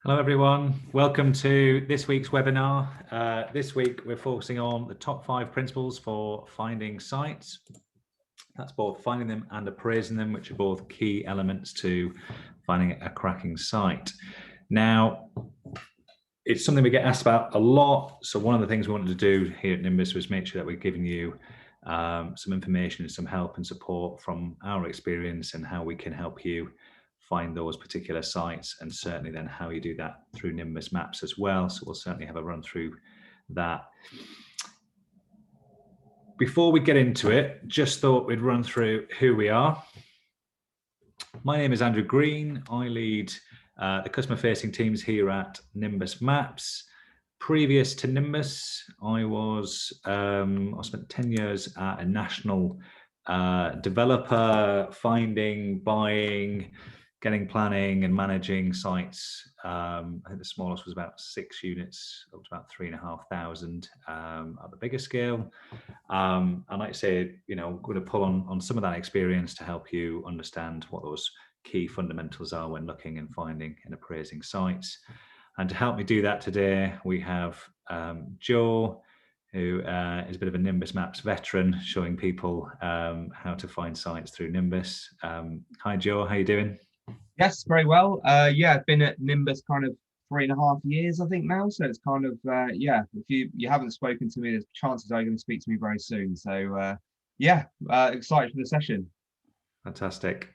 Hello everyone, welcome to this week's webinar. This week we're focusing on the top 5 principles for finding sites. That's both finding them and appraising them, which are both key elements to finding a cracking site. Now, it's something we get asked about a lot, so one of the things we wanted to do here at Nimbus was make sure that we're giving you some information and some help and support from our experience and how we can help you find those particular sites, and certainly then how you do that through Nimbus Maps as well. So we'll certainly have a run through that. Before we get into it, just thought we'd run through who we are. My name is Andrew Green. I lead the customer facing teams here at Nimbus Maps. Previous to Nimbus, I spent 10 years at a national developer, finding, buying, getting planning and managing sites. I think the smallest was about 6 units, up to about 3,500 at the bigger scale. And like I say, I'm going to pull on some of that experience to help you understand what those key fundamentals are when looking and finding and appraising sites. And to help me do that today, we have Joe, who is a bit of a Nimbus Maps veteran, showing people how to find sites through Nimbus. Hi Joe, how you doing? Yes, very well. Yeah, I've been at Nimbus kind of 3.5 years, I think now. So it's kind of, yeah, if you haven't spoken to me, there's chances are you're going to speak to me very soon. So yeah, excited for the session. Fantastic.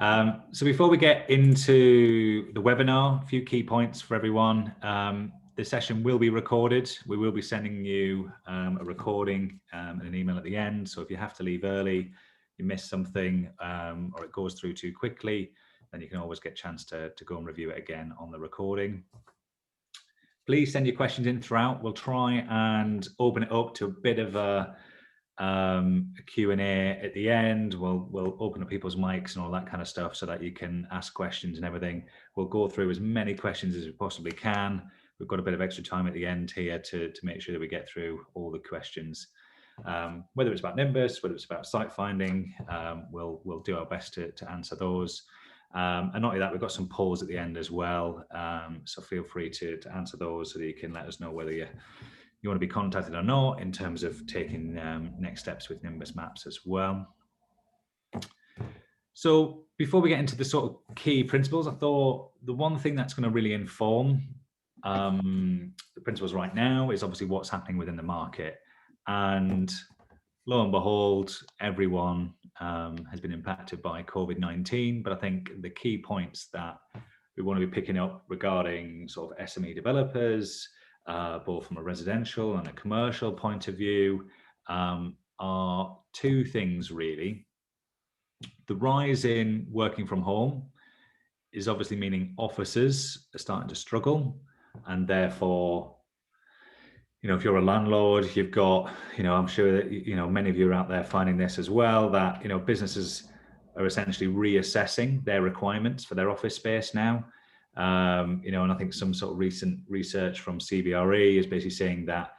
So before we get into the webinar, a few key points for everyone. The session will be recorded. We will be sending you a recording and an email at the end. So if you have to leave early, you miss something, or it goes through too quickly, then you can always get a chance to go and review it again on the recording. Please send your questions in throughout. We'll try and open it up to a bit of a Q&A at the end. We'll open up people's mics and all that kind of stuff so that you can ask questions and everything. We'll go through as many questions as we possibly can. We've got a bit of extra time at the end here to make sure that we get through all the questions. Whether it's about Nimbus, whether it's about site finding, we'll do our best to answer those. And not only that, we've got some polls at the end as well. So feel free to answer those so that you can let us know whether you want to be contacted or not in terms of taking next steps with Nimbus Maps as well. So before we get into the sort of key principles, I thought the one thing that's going to really inform the principles right now is obviously what's happening within the market. And lo and behold, everyone has been impacted by COVID-19. But I think the key points that we want to be picking up regarding sort of SME developers, both from a residential and a commercial point of view, are two things really. The rise in working from home is obviously meaning offices are starting to struggle, and therefore, if you're a landlord, you've got, I'm sure that, many of you are out there finding this as well, that, businesses are essentially reassessing their requirements for their office space now. And I think some sort of recent research from CBRE is basically saying that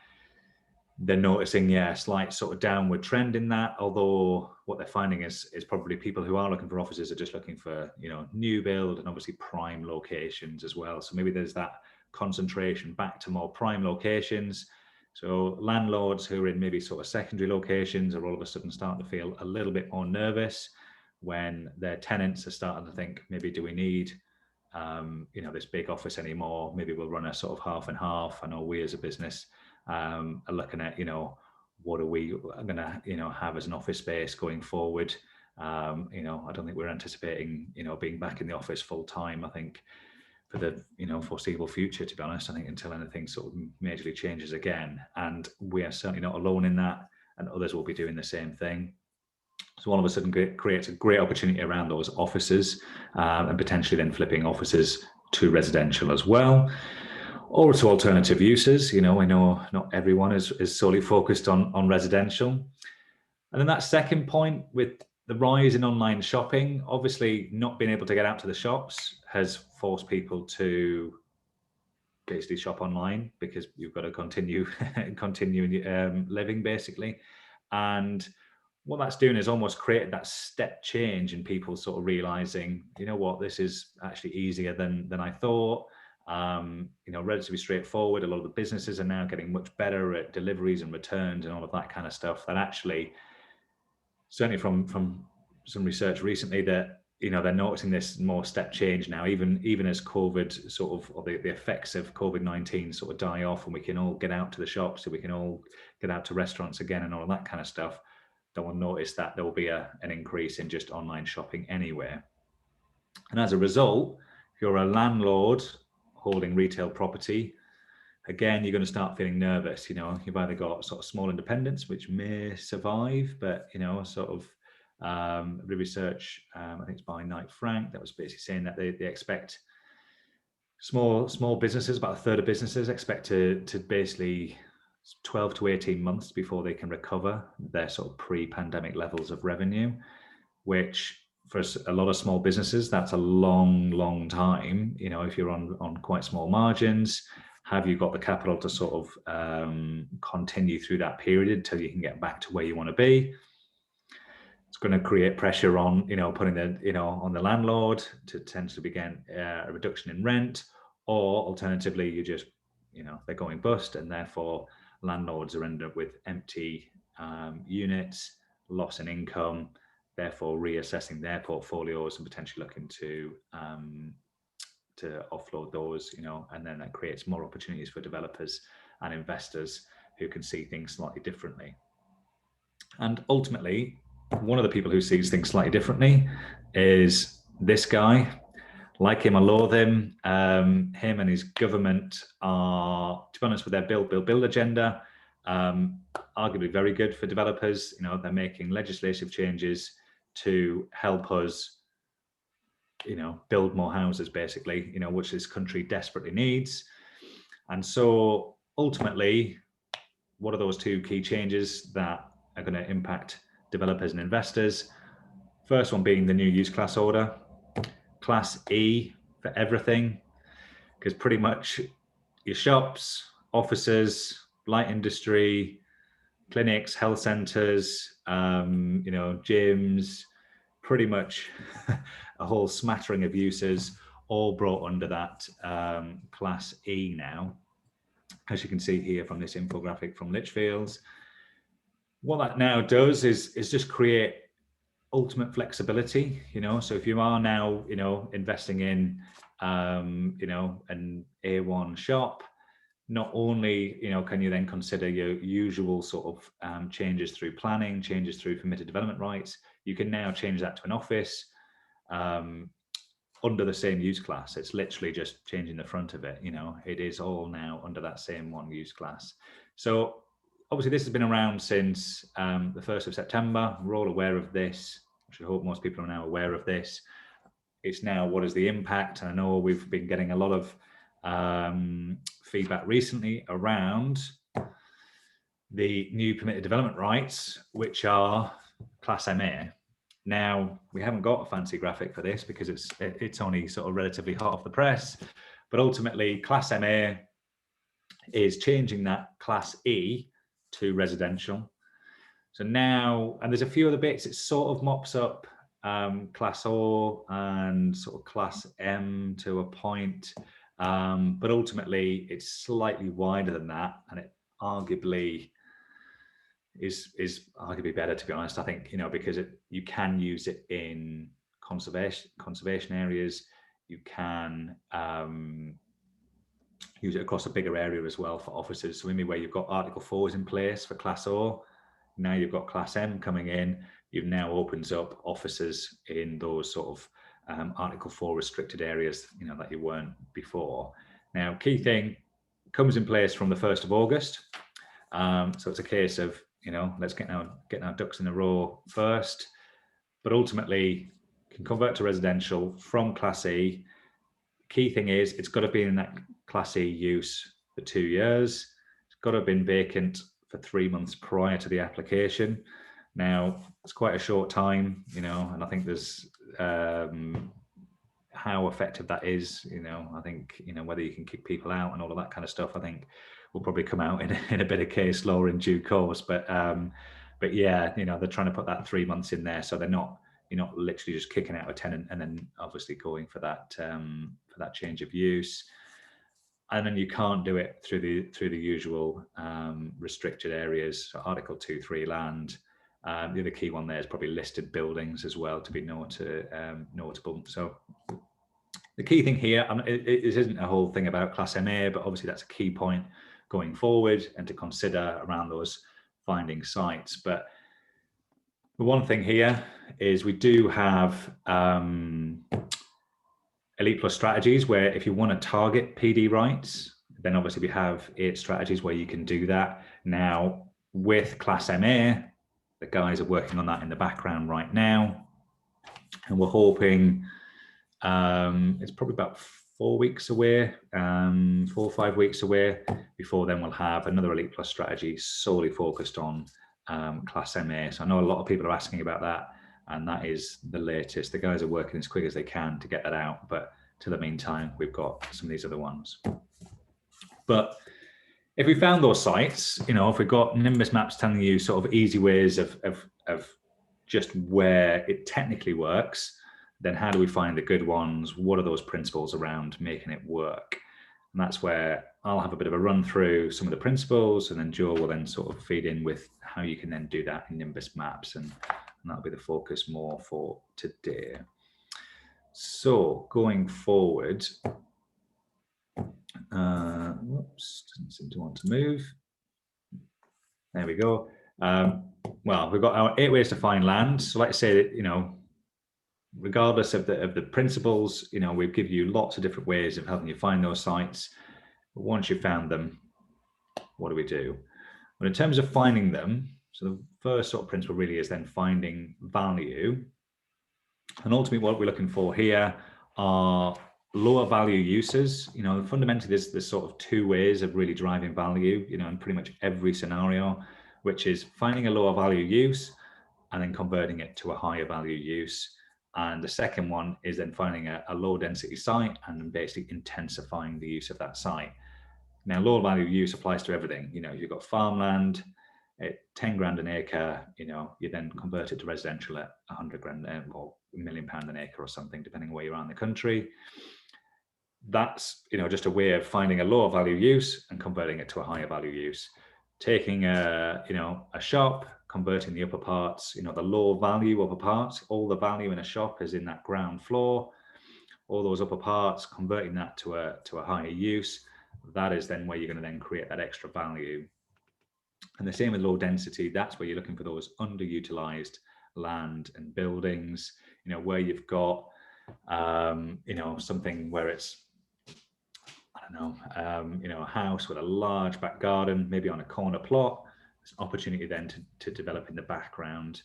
they're noticing, a slight sort of downward trend in that, although what they're finding is probably people who are looking for offices are just looking for, new build and obviously prime locations as well. So maybe there's that concentration back to more prime locations. So landlords who are in maybe sort of secondary locations are all of a sudden starting to feel a little bit more nervous when their tenants are starting to think, maybe do we need this big office anymore? Maybe we'll run a sort of half and half. I know we as a business are looking at, what are we going to, have as an office space going forward? I don't think we're anticipating, being back in the office full time. I think for the, foreseeable future, to be honest, I think until anything sort of majorly changes again, and we are certainly not alone in that, and others will be doing the same thing. So all of a sudden creates a great opportunity around those offices, and potentially then flipping offices to residential as well, or to alternative uses. I know not everyone is solely focused on residential. And then that second point, with the rise in online shopping, obviously not being able to get out to the shops has forced people to basically shop online because you've got to continue living basically. And what that's doing is almost created that step change in people sort of realizing, this is actually easier than I thought. relatively straightforward. A lot of the businesses are now getting much better at deliveries and returns and all of that kind of stuff. That actually, certainly from some research recently, that they're noticing this more step change now, even as COVID sort of, or the effects of COVID-19 sort of die off, and we can all get out to the shops, so we can all get out to restaurants again and all that kind of stuff. They will notice that there will be an increase in just online shopping anywhere. And as a result, if you're a landlord holding retail property, again, you're going to start feeling nervous. You've either got sort of small independents, which may survive, but sort of the research, I think it's by Knight Frank, that was basically saying that they expect small businesses, about a third of businesses, expect to basically 12 to 18 months before they can recover their sort of pre-pandemic levels of revenue, which for a lot of small businesses, that's a long time. If you're on quite small margins, have you got the capital to sort of continue through that period until you can get back to where you want to be? It's going to create pressure on, putting on the landlord to potentially begin a reduction in rent, or alternatively, you just, they're going bust, and therefore landlords are ending up with empty units, loss in income, therefore reassessing their portfolios and potentially looking to offload those, and then that creates more opportunities for developers and investors who can see things slightly differently. And ultimately, one of the people who sees things slightly differently is this guy. Like him or loathe him, him and his government are, to be honest, with their build agenda, arguably very good for developers. They're making legislative changes to help us, build more houses, basically, which this country desperately needs. And so ultimately, what are those two key changes that are going to impact developers and investors? First one being the new use class order, Class E for everything, because pretty much your shops, offices, light industry, clinics, health centers, gyms, pretty much a whole smattering of uses, all brought under that Class E now, as you can see here from this infographic from Litchfields. What that now does is just create ultimate flexibility. So if you are now investing in an A1 shop, not only can you then consider your usual sort of changes through planning, changes through permitted development rights, you can now change that to an office under the same use class. It's literally just changing the front of it. It is all now under that same one use class. So obviously this has been around since the 1st of September. We're all aware of this. I should hope most people are now aware of this. It's now, what is the impact? And I know we've been getting a lot of feedback recently around the new permitted development rights, which are Class MA. Now, we haven't got a fancy graphic for this because it's only sort of relatively hot off the press, but ultimately Class MA is changing that Class E to residential. So now, and there's a few other bits, it sort of mops up Class O and sort of Class M to a point, but ultimately it's slightly wider than that, and it arguably is arguably better, to be honest. I think, because you can use it in conservation areas, you can use it across a bigger area as well for offices. So maybe where you've got Article 4 is in place for Class O, now you've got Class M coming in, you've now opens up offices in those sort of Article 4 restricted areas, that you weren't before. Now, key thing, comes in place from the 1st of August. So it's a case of, let's get our ducks in a row first, but ultimately can convert to residential from Class E. Key thing is it's got to be in that Class E use for 2 years. It's got to have been vacant for 3 months prior to the application. Now, it's quite a short time, and I think there's how effective that is, I think, whether you can kick people out and all of that kind of stuff, I think will probably come out in a bit of case law in due course. But yeah, they're trying to put that 3 months in there, so you're not literally just kicking out a tenant and then obviously going for that change of use. and then you can't do it through the usual restricted areas. So Article 2.3 land. The other key one there is probably listed buildings as well to be notable. So the key thing here, it isn't a whole thing about Class MA, but obviously that's a key point going forward and to consider around those finding sites. But the one thing here is we do have Elite Plus strategies where if you want to target PD rights, then obviously we have 8 strategies where you can do that. Now with Class MA, the guys are working on that in the background right now, and we're hoping it's probably about 4 weeks away, 4 or 5 weeks away. Before then, we'll have another Elite Plus strategy solely focused on Class MA. So I know a lot of people are asking about that, and that is the latest. The guys are working as quick as they can to get that out, but to the meantime, we've got some of these other ones. But if we found those sites, if we've got Nimbus Maps telling you sort of easy ways of just where it technically works, then how do we find the good ones? What are those principles around making it work? And that's where I'll have a bit of a run through some of the principles, and then Joe will then sort of feed in with how you can then do that in Nimbus Maps, and that'll be the focus more for today. So going forward, whoops, doesn't seem to want to move. There we go. Well, we've got our 8 ways to find land. So like I say, that regardless of the principles, we give you lots of different ways of helping you find those sites. But once you've found them, what do we do? Well, in terms of finding them, so the first sort of principle really is then finding value. And ultimately what we're looking for here are lower value uses. Fundamentally there's sort of 2 ways of really driving value, in pretty much every scenario, which is finding a lower value use and then converting it to a higher value use. And the second one is then finding a low density site and then basically intensifying the use of that site. Now, low value use applies to everything. You've got farmland at 10 grand an acre, you then convert it to residential at 100 grand or £1 million an acre or something, depending on where you are in the country. That's, just a way of finding a lower value use and converting it to a higher value use. Taking a shop, converting the upper parts, the low value upper parts, all the value in a shop is in that ground floor, all those upper parts, converting that to a higher use. That is then where you're going to then create that extra value. And the same with low density, that's where you're looking for those underutilized land and buildings, where you've got, something where it's, a house with a large back garden, maybe on a corner plot. There's an opportunity then to develop in the background,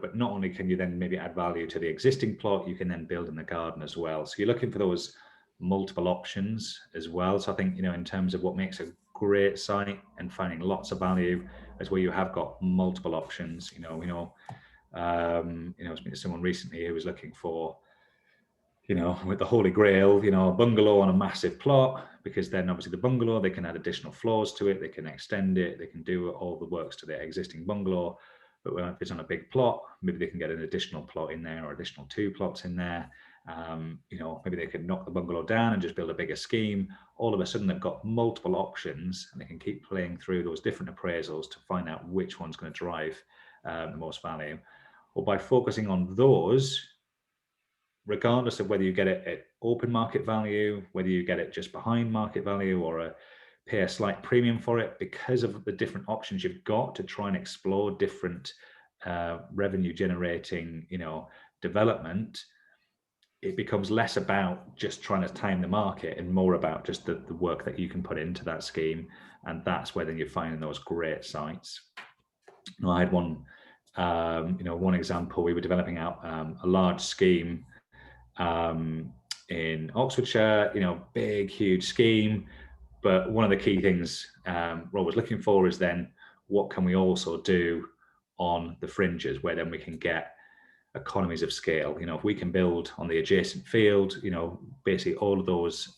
but not only can you then maybe add value to the existing plot, you can then build in the garden as well. So you're looking for those multiple options as well. So I think, in terms of what makes a great site and finding lots of value is where you have got multiple options. I was speaking to someone recently who was looking for, with the Holy Grail, a bungalow on a massive plot, because then obviously the bungalow, they can add additional floors to it, they can extend it, they can do all the works to their existing bungalow. But if it's on a big plot, maybe they can get an additional plot in there or additional 2 plots in there. Maybe they could knock the bungalow down and just build a bigger scheme. All of a sudden they've got multiple options and they can keep playing through those different appraisals to find out which one's going to drive the most value. Or by focusing on those, regardless of whether you get it at open market value, whether you get it just behind market value or pay a slight premium for it, because of the different options you've got to try and explore different revenue generating, development, it becomes less about just trying to time the market and more about just the work that you can put into that scheme. And that's where then you're finding those great sites. I had one example. We were developing out a large scheme in Oxfordshire, big, huge scheme. But one of the key things Rob was looking for is then what can we also do on the fringes where then we can get economies of scale. If we can build on the adjacent field, basically all of those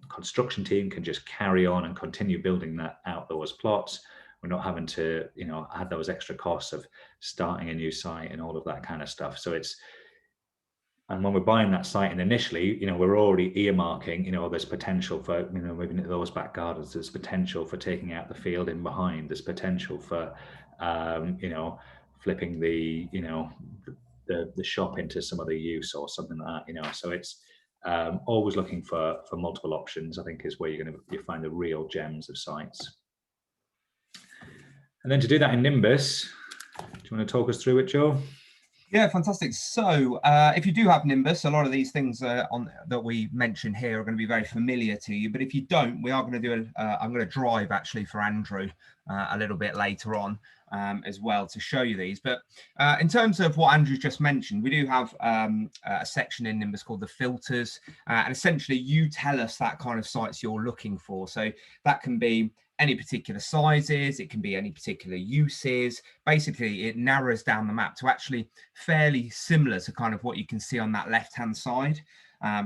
construction team can just carry on and continue building that out those plots. We're not having to, add those extra costs of starting a new site and all of that kind of stuff. So it's And when we're buying that site, and initially, we're already earmarking, there's potential for, moving into those back gardens. There's potential for taking out the field in behind. There's potential for, flipping the, the shop into some other use or something like that. So it's always looking for multiple options. I think is where you find the real gems of sites. And then to do that in Nimbus, do you want to talk us through it, Joe? Yeah, fantastic. So if you do have Nimbus, a lot of these things that we mentioned here are going to be very familiar to you. But if you don't, we are going to do I'm going to drive actually for Andrew a little bit later on as well to show you these. But in terms of what Andrew just mentioned, we do have a section in Nimbus called the filters. And essentially you tell us that kind of sites you're looking for. So that can be any particular sizes, it can be any particular uses. Basically, it narrows down the map to actually fairly similar to kind of what you can see on that left-hand side.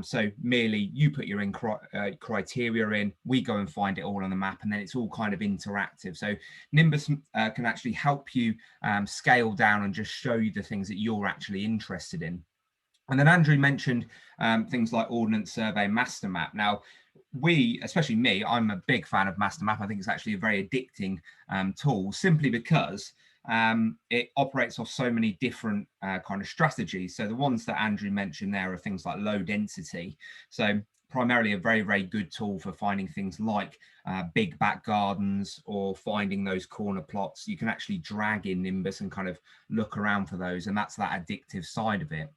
So merely you put your criteria in, we go and find it all on the map, and then it's all kind of interactive. So Nimbus can actually help you scale down and just show you the things that you're actually interested in. And then Andrew mentioned things like Ordnance Survey Master Map. Now, especially me, I'm a big fan of Master Map. I think it's actually a very addicting tool, simply because it operates off so many different kind of strategies. So the ones that Andrew mentioned there are things like low density. So primarily a very, very good tool for finding things like big back gardens or finding those corner plots. You can actually drag in Nimbus and kind of look around for those, and that's that addictive side of it.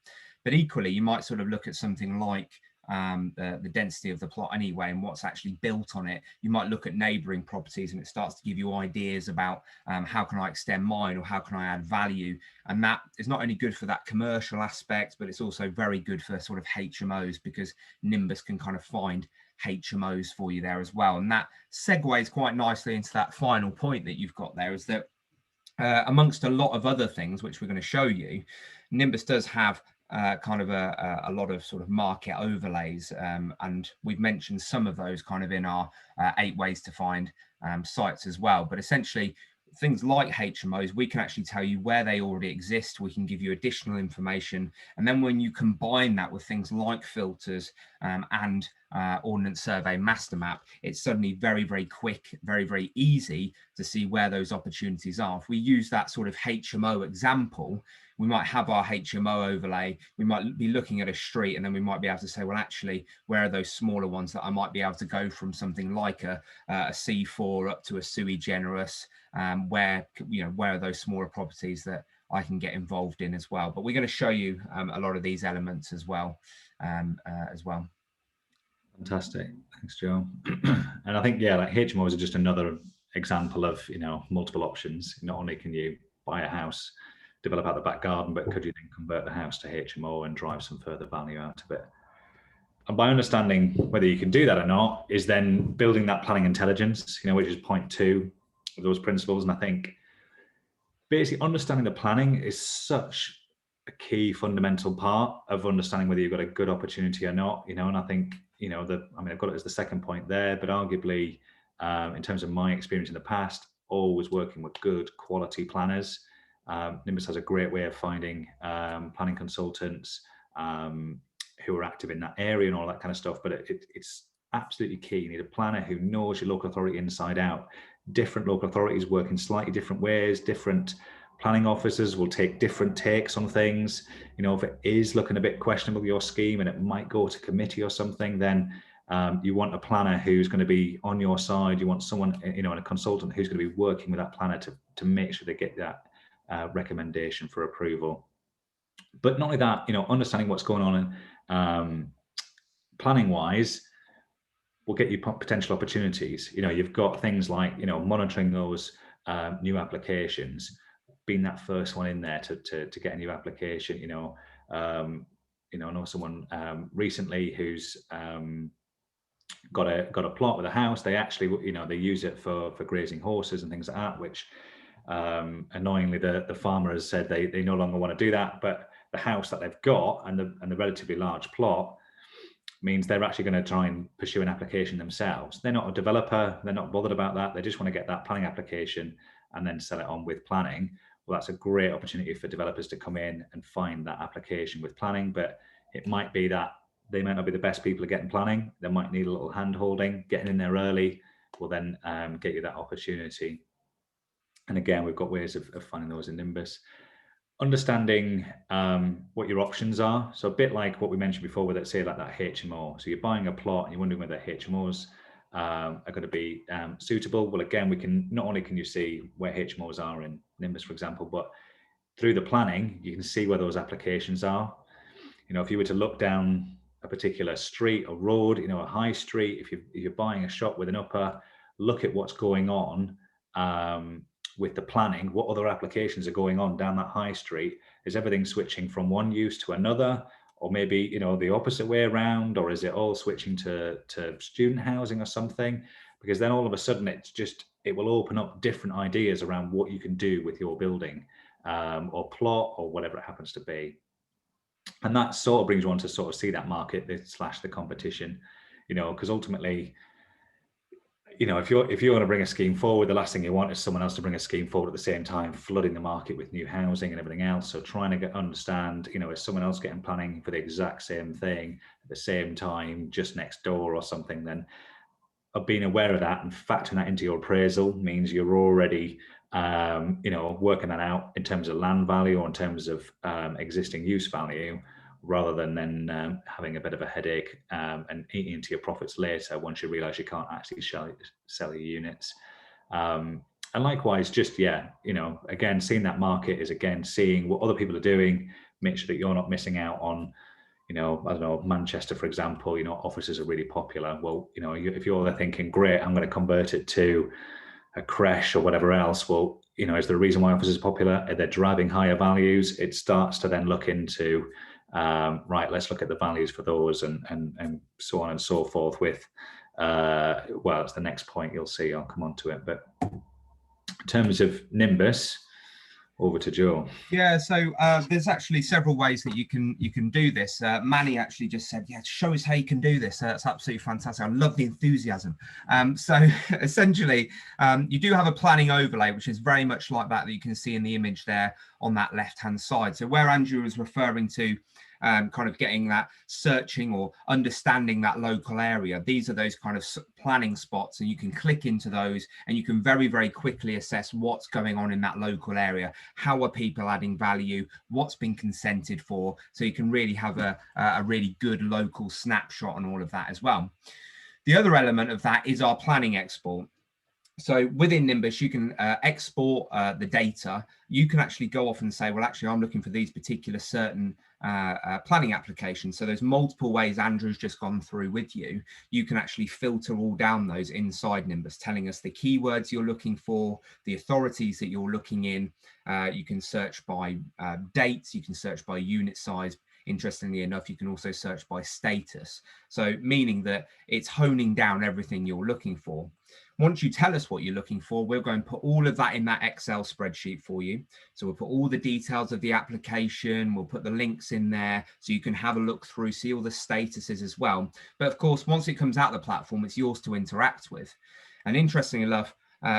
But equally, you might sort of look at something like the density of the plot anyway and what's actually built on it. You might look at neighboring properties and it starts to give you ideas about how can I extend mine or how can I add value. And that is not only good for that commercial aspect, but it's also very good for sort of HMOs, because Nimbus can kind of find HMOs for you there as well. And that segues quite nicely into that final point that you've got there, is that amongst a lot of other things, which we're going to show you, Nimbus does have kind of a lot of sort of market overlays, and we've mentioned some of those kind of in our 8 ways to find sites as well. But essentially, things like HMOs, we can actually tell you where they already exist. We can give you additional information. And then when you combine that with things like filters and Ordnance Survey Master Map, it's suddenly very, very quick, very, very easy to see where those opportunities are. If we use that sort of HMO example, we might have our HMO overlay, we might be looking at a street, and then we might be able to say, well, actually, where are those smaller ones that I might be able to go from something like a C4 up to a sui generis, where are those smaller properties that I can get involved in as well. But we're going to show you a lot of these elements as well. Fantastic, thanks, Joe. And I think, yeah, like HMOs are just another example of multiple options. Not only can you buy a house, develop out the back garden, but could you then convert the house to HMO and drive some further value out of it? And by understanding whether you can do that or not is then building that planning intelligence, which is point 2 of those principles. And I think basically understanding the planning is such a key fundamental part of understanding whether you've got a good opportunity or not, and I think, I've got it as the second point there, but arguably in terms of my experience in the past, always working with good quality planners. Nimbus has a great way of finding planning consultants who are active in that area and all that kind of stuff. But it's absolutely key. You need a planner who knows your local authority inside out. Different local authorities work in slightly different ways. Different planning officers will take different takes on things. If it is looking a bit questionable, your scheme, and it might go to committee or something, then you want a planner who's going to be on your side. You want someone, and a consultant who's going to be working with that planner to make sure they get that recommendation for approval. But not only that, understanding what's going on planning wise will get you potential opportunities. You've got things like monitoring those new applications, being that first one in there to get a new application. I know someone recently who's got a plot with a house. They actually they use it for grazing horses and things like that, which annoyingly the farmer has said they no longer want to do that. But the house that they've got and the relatively large plot means they're actually going to try and pursue an application themselves. They're not a developer, they're not bothered about that. They just want to get that planning application and then sell it on with planning. Well, that's a great opportunity for developers to come in and find that application with planning. But it might be that they might not be the best people at getting planning. They might need a little hand holding. Getting in there early will then get you that opportunity. And again, we've got ways of finding those in Nimbus. Understanding what your options are. So a bit like what we mentioned before with, let's say, like that HMO. So you're buying a plot and you're wondering whether HMOs are going to be suitable. Well, again, we can, not only can you see where HMOs are in Nimbus, for example, but through the planning, you can see where those applications are. You know, if you were to look down a particular street or road, you know, a high street, if you're buying a shop with an upper, look at what's going on with the planning. What other applications are going on down that high street? Is everything switching from one use to another? Or maybe, you know, the opposite way around? Or is it all switching to student housing or something? Because then all of a sudden it will open up different ideas around what you can do with your building or plot or whatever it happens to be. And that sort of brings you on to sort of see that market slash the competition, you know, because ultimately, you know, if you're going to bring a scheme forward, the last thing you want is someone else to bring a scheme forward at the same time, flooding the market with new housing and everything else. So trying to understand, you know, is someone else getting planning for the exact same thing at the same time, just next door or something? Then being aware of that and factoring that into your appraisal means you're already, you know, working that out in terms of land value or in terms of existing use value, rather than then having a bit of a headache and eating into your profits later once you realize you can't actually sell your units. And likewise, just, yeah, you know, again, seeing that market is, again, seeing what other people are doing, make sure that you're not missing out on, you know, I don't know, Manchester, for example, you know, offices are really popular. Well, you know, if you're there thinking, great, I'm going to convert it to a creche or whatever else, well, you know, is there a reason why offices are popular? Are they driving higher values? It starts to then look into, right, let's look at the values for those and so on and so forth with, well, it's the next point you'll see, I'll come on to it. But in terms of Nimbus, over to Joe. Yeah, so there's actually several ways that you can do this. Manny actually just said, yeah, show us how you can do this. That's absolutely fantastic. I love the enthusiasm. So essentially, you do have a planning overlay, which is very much like that you can see in the image there on that left-hand side. So where Andrew was referring to kind of getting that searching or understanding that local area, these are those kind of planning spots, and you can click into those and you can very, very quickly assess what's going on in that local area. How are people adding value? What's been consented for? So you can really have a really good local snapshot on all of that as well. The other element of that is our planning export. So within Nimbus, you can export the data. You can actually go off and say, well, actually, I'm looking for these particular certain planning applications. So there's multiple ways Andrew's just gone through with you. You can actually filter all down those inside Nimbus, telling us the keywords you're looking for, the authorities that you're looking in. You can search by dates. You can search by unit size. Interestingly enough, you can also search by status. So meaning that it's honing down everything you're looking for. Once you tell us what you're looking for, we're going to put all of that in that Excel spreadsheet for you. So we'll put all the details of the application, we'll put the links in there so you can have a look through, see all the statuses as well. But of course, once it comes out of the platform, it's yours to interact with. And interestingly enough,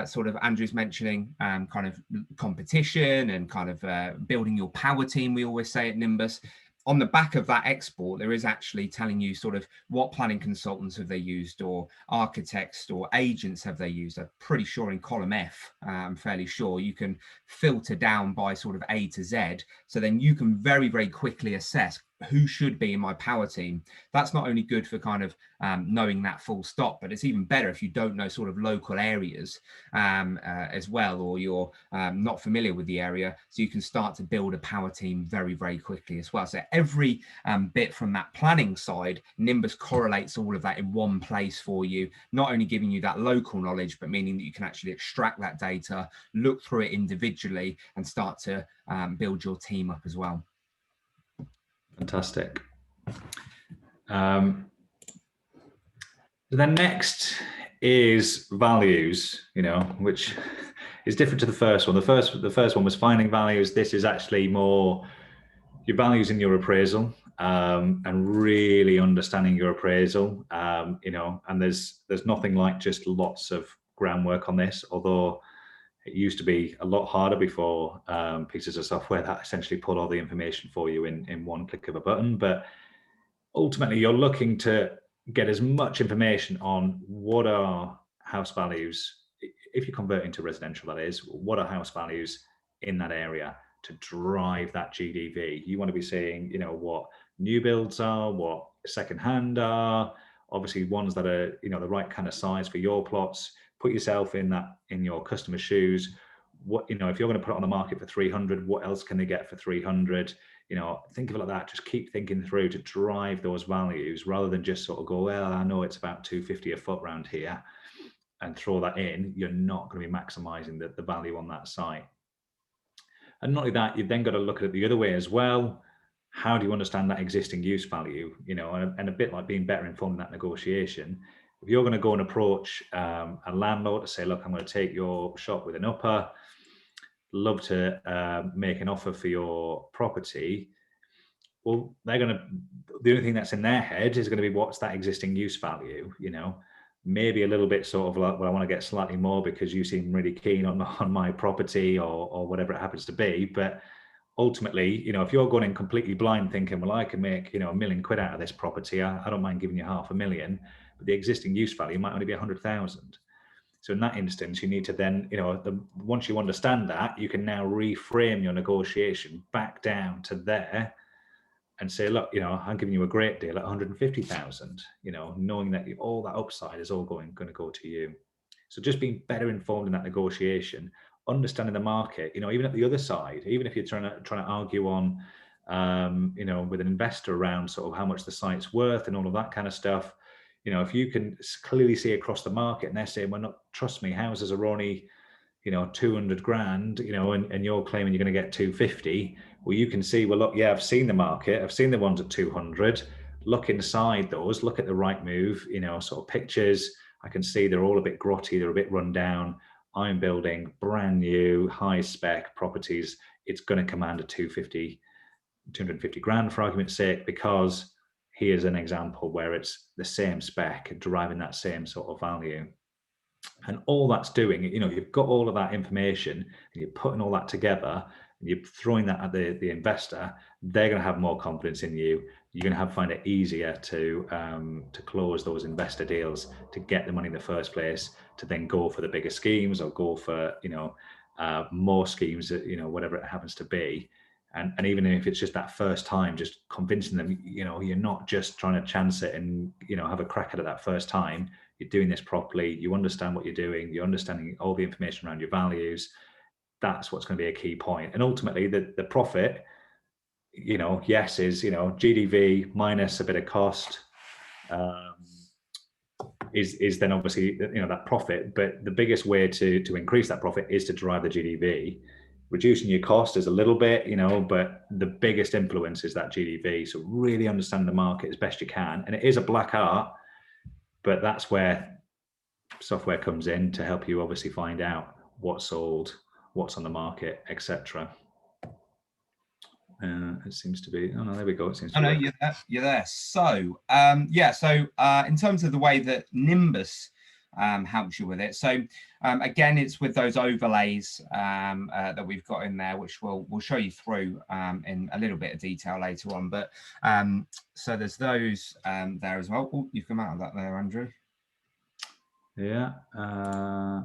sort of Andrew's mentioning kind of competition and kind of building your power team, we always say at Nimbus. On the back of that export, there is actually telling you sort of what planning consultants have they used, or architects or agents have they used. I'm pretty sure in column F, I'm fairly sure you can filter down by sort of A to Z. So then you can very, very quickly assess who should be in my power team. That's not only good for kind of knowing that full stop, but it's even better if you don't know sort of local areas as well, or you're not familiar with the area. So you can start to build a power team very, very quickly as well. So every bit from that planning side, Nimbus correlates all of that in one place for you, not only giving you that local knowledge, but meaning that you can actually extract that data, look through it individually, and start to build your team up as well. Fantastic. Then next is values, you know, which is different to the first one. The first one was finding values. This is actually more your values in your appraisal, and really understanding your appraisal. You know, and there's nothing like just lots of groundwork on this, although it used to be a lot harder before pieces of software that essentially pull all the information for you in one click of a button. But ultimately you're looking to get as much information on what are house values, if you convert into residential, that is, what are house values in that area to drive that GDV. You want to be seeing, you know, what new builds are, what secondhand are, obviously ones that are, you know, the right kind of size for your plots. Put yourself in your customer's shoes. What, you know, if you're going to put it on the market for 300, what else can they get for 300? You know, think of it like that. Just keep thinking through to drive those values rather than just sort of go, well, I know it's about 250 a foot around here, and throw that in. You're not going to be maximizing the value on that site. And not only that, you've then got to look at it the other way as well. How do you understand that existing use value? You know, and a bit like being better informed in that negotiation. If you're going to go and approach a landlord to say, look, I'm going to take your shop with an upper, love to make an offer for your property. Well, they're going to, the only thing that's in their head is going to be, what's that existing use value? You know, maybe a little bit sort of like, well, I want to get slightly more because you seem really keen on my property, or whatever it happens to be. But ultimately, you know, if you're going in completely blind thinking, well, I can make, you know, £1 million out of this property, I don't mind giving you £500,000, but the existing use value might only be 100,000. So in that instance, you need to then, you know, once you understand that, you can now reframe your negotiation back down to there and say, look, you know, I'm giving you a great deal at 150,000, you know, knowing that all that upside is all going to go to you. So just being better informed in that negotiation, understanding the market, you know, even at the other side, even if you're trying to argue on, you know, with an investor around sort of how much the site's worth and all of that kind of stuff, you know, if you can clearly see across the market and they're saying, well, not, trust me, houses are only, you know, 200 grand, you know, and you're claiming you're going to get 250. Well, you can see, well, look, yeah, I've seen the market. I've seen the ones at 200. Look inside those, look at the right move, you know, sort of pictures. I can see they're all a bit grotty. They're a bit run down. I'm building brand new high spec properties. It's going to command a 250 grand for argument's sake, because here's an example where it's the same spec deriving that same sort of value. And all that's doing, you know, you've got all of that information and you're putting all that together and you're throwing that at the investor. They're going to have more confidence in you. You're going to find it easier to close those investor deals, to get the money in the first place, to then go for the bigger schemes or go for, you know, more schemes, you know, whatever it happens to be. And even if it's just that first time, just convincing them, you know, you're not just trying to chance it and, you know, have a crack at it that first time. You're doing this properly. You understand what you're doing. You're understanding all the information around your values. That's what's going to be a key point. And ultimately, the profit, you know, yes, is, you know, GDV minus a bit of cost, is then obviously, you know, that profit. But the biggest way to increase that profit is to drive the GDV. Reducing your cost is a little bit, you know, but the biggest influence is that GDV. So really understand the market as best you can. And it is a black art, but that's where software comes in to help you obviously find out what's sold, what's on the market, etc. It seems to be, oh no, there we go. It seems to be. No, you're there. So, in terms of the way that Nimbus helps you with it. So again, it's with those overlays that we've got in there, which we'll show you through in a little bit of detail later on. But so there's those there as well. Oh, you've come out of that there, Andrew. Yeah. I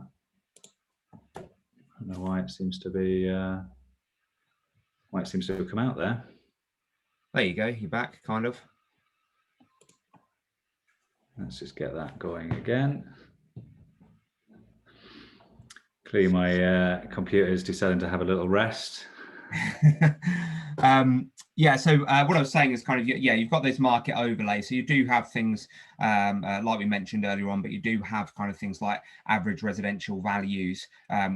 don't know why it seems to be, why it seems to have come out there. There you go. You're back, kind of. Let's just get that going again. Clearly, my computer is deciding to have a little rest. Yeah, so what I was saying is kind of, yeah, you've got this market overlay. So you do have things like we mentioned earlier on, but you do have kind of things like average residential values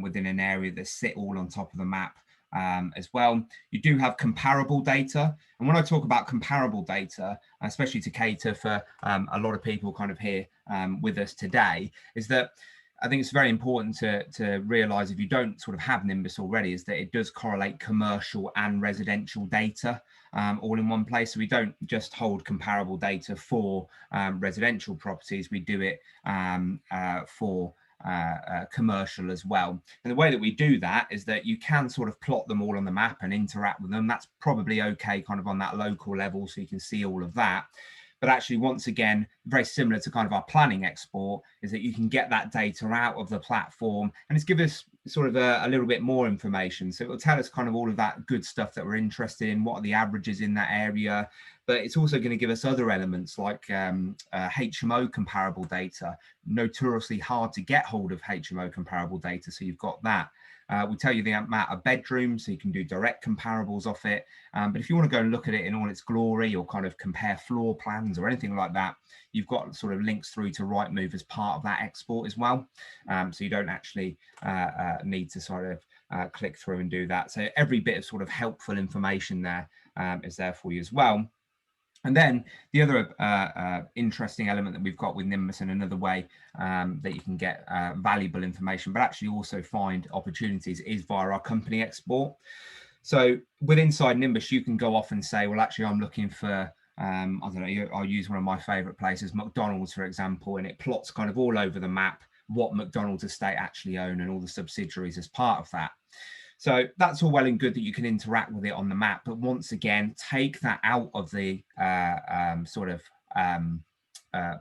within an area that sit all on top of the map as well. You do have comparable data. And when I talk about comparable data, especially to cater for a lot of people kind of here with us today, is that I think it's very important to realize, if you don't sort of have Nimbus already, is that it does correlate commercial and residential data all in one place. So we don't just hold comparable data for residential properties, we do it for commercial as well. And the way that we do that is that you can sort of plot them all on the map and interact with them. That's probably okay kind of on that local level, so you can see all of that. But actually, once again, very similar to kind of our planning export, is that you can get that data out of the platform, and it's given us sort of a little bit more information. So it will tell us kind of all of that good stuff that we're interested in, what are the averages in that area, but it's also going to give us other elements like HMO comparable data. Notoriously hard to get hold of HMO comparable data, so you've got that. We tell you the amount of bedrooms, so you can do direct comparables off it. But if you want to go and look at it in all its glory, or kind of compare floor plans or anything like that, you've got sort of links through to Rightmove as part of that export as well. So you don't actually need to sort of click through and do that. So every bit of sort of helpful information there is there for you as well. And then the other interesting element that we've got with Nimbus, and another way that you can get valuable information, but actually also find opportunities, is via our company export. So with inside Nimbus, you can go off and say, well, actually, I'm looking for, I don't know, I'll use one of my favorite places, McDonald's, for example, and it plots kind of all over the map what McDonald's estate actually own and all the subsidiaries as part of that. So that's all well and good that you can interact with it on the map, but once again, take that out of the